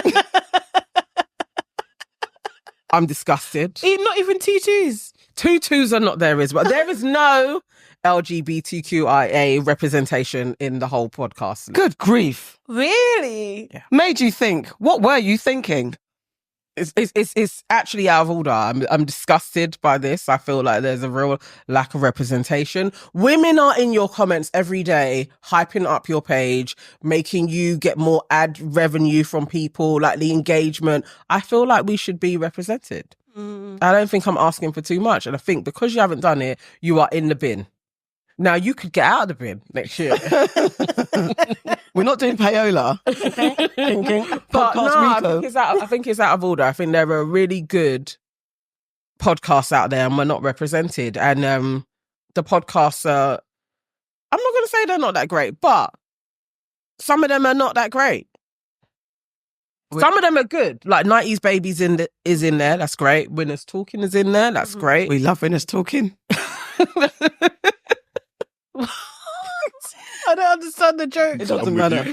I'm disgusted. Not even 2 twos. 2 twos are not there as well. There is no LGBTQIA representation in the whole podcast. Good grief. Really? Yeah. Made you think. What were you thinking? It's actually out of order. I'm disgusted by this. I feel like there's a real lack of representation. Women are in your comments every day, hyping up your page, making you get more ad revenue from people, like the engagement. I feel like we should be represented. I don't think I'm asking for too much. And I think because you haven't done it, you are in the bin. Now you could get out of the bin next year. We're not doing payola. But no, I think it's out of order. I think there are really good podcasts out there and we're not represented. And the podcasts are, I'm not going to say they're not that great, but some of them are not that great. Some of them are good. Like 90s Babies is in there. That's great. Winners Talking is in there. That's great. We love Winners Talking. I don't understand the joke. It doesn't matter.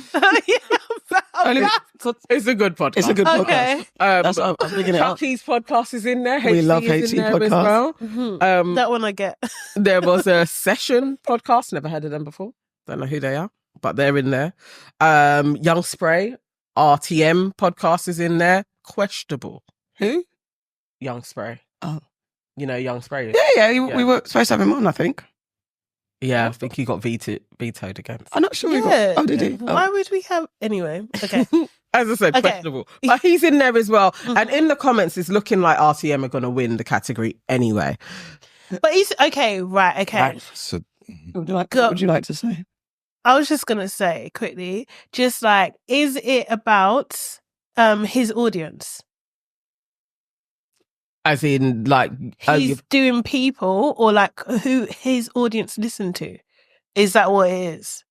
It's a good podcast. It's a good podcast. Okay. I'm picking it up. Chucky's podcast is in there. We love is in HT there as podcast. well. That one I get. There was a Session podcast. Never heard of them before. Don't know who they are, but they're in there. Young Spray, RTM podcast is in there. Questionable. Who? Young Spray. Oh. You know Young Spray? Yeah. We were supposed to have him on, I think. Yeah, I think he got vetoed again. I'm not sure he got. Oh, did he? Why would we have... Anyway, okay. As I said, Okay. questionable. But he's in there as well. And in the comments, it's looking like RTM are going to win the category anyway. But he's... Okay, right, okay. Right. So, What would you like to say? I was just going to say quickly, just like, is it about his audience? As in, like... He's doing people or like who his audience listen to? Is that what it is?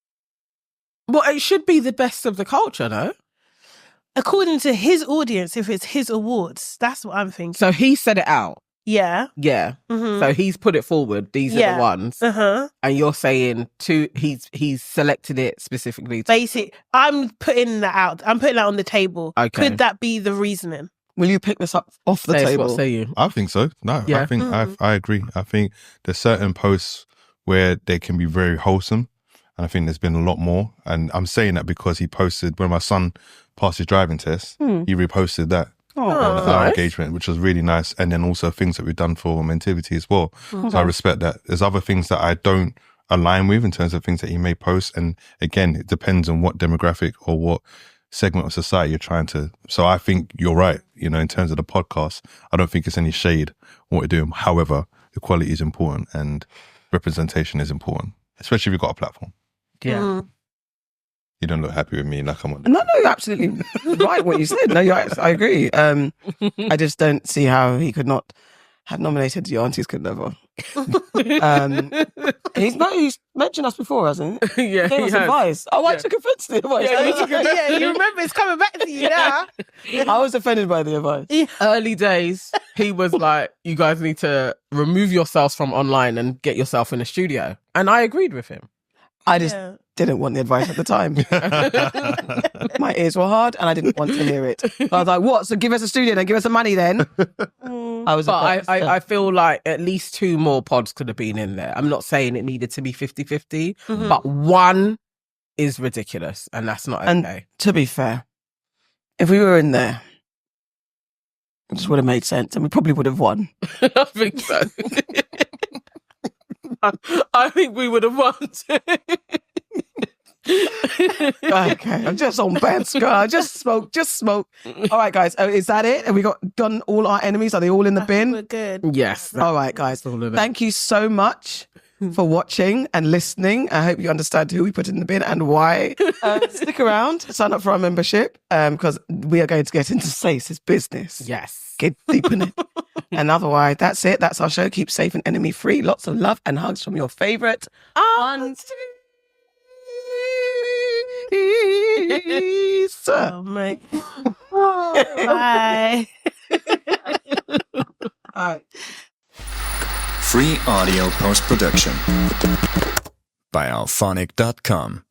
Well, it should be the best of the culture, no? According to his audience, if it's his awards, that's what I'm thinking. So he said it out. Yeah. Yeah. Mhm. So he's put it forward. These are the ones. Uh-huh. And you're saying he's selected it specifically. Basic. I'm putting that out. I'm putting that on the table. Okay. Could that be the reasoning? Will you pick this up off the table? What say you? I think so. No, Yeah. I think I agree. I think there's certain posts where they can be very wholesome, and I think there's been a lot more. And I'm saying that because he posted when my son passed his driving test, he reposted that on our nice. engagement, which was really nice. And then also things that we've done for MENTIVITY as well. So I respect that. There's other things that I don't align with in terms of things that he may post, and again, it depends on what demographic or what segment of society you're trying to. So I think you're right, in terms of the podcast. I don't think it's any shade on what we're doing. However, equality is important and representation is important, especially if you've got a platform. Yeah. You don't look happy with me, like I'm on. No, you're absolutely right what you said. No, I agree. I just don't see how he could not have nominated Your Aunties Could Never. He's mentioned us before, hasn't he? Yeah, Gave us advice. Oh, I took offence to the advice. Yeah, you remember it's coming back to you now. I was offended by the advice. Early days, he was like, you guys need to remove yourselves from online and get yourself in a studio. And I agreed with him. I just didn't want the advice at the time. My ears were hard and I didn't want to hear it. I was like, what? So give us a studio then, give us some money then. I feel like at least 2 more pods could have been in there. I'm not saying it needed to be 50-50, but 1 is ridiculous and that's not okay. And to be fair, if we were in there, it just would have made sense and we probably would have won. I think so. I think we would have won too. Okay, I'm just on bad scar. Just smoke. All right, guys. Is that it? Have we done all our enemies? Are they all in the bin? We're good. Yes. All right, guys. Thank you so much for watching and listening. I hope you understand who we put in the bin and why. Stick around, sign up for our membership, because we are going to get into Sayce's business. Yes. Get deep in it. And otherwise, that's it. That's our show. Keep safe and enemy free. Lots of love and hugs from your favorite aunties. Oh my. Bye. All right. Free audio post-production by alphonic.com.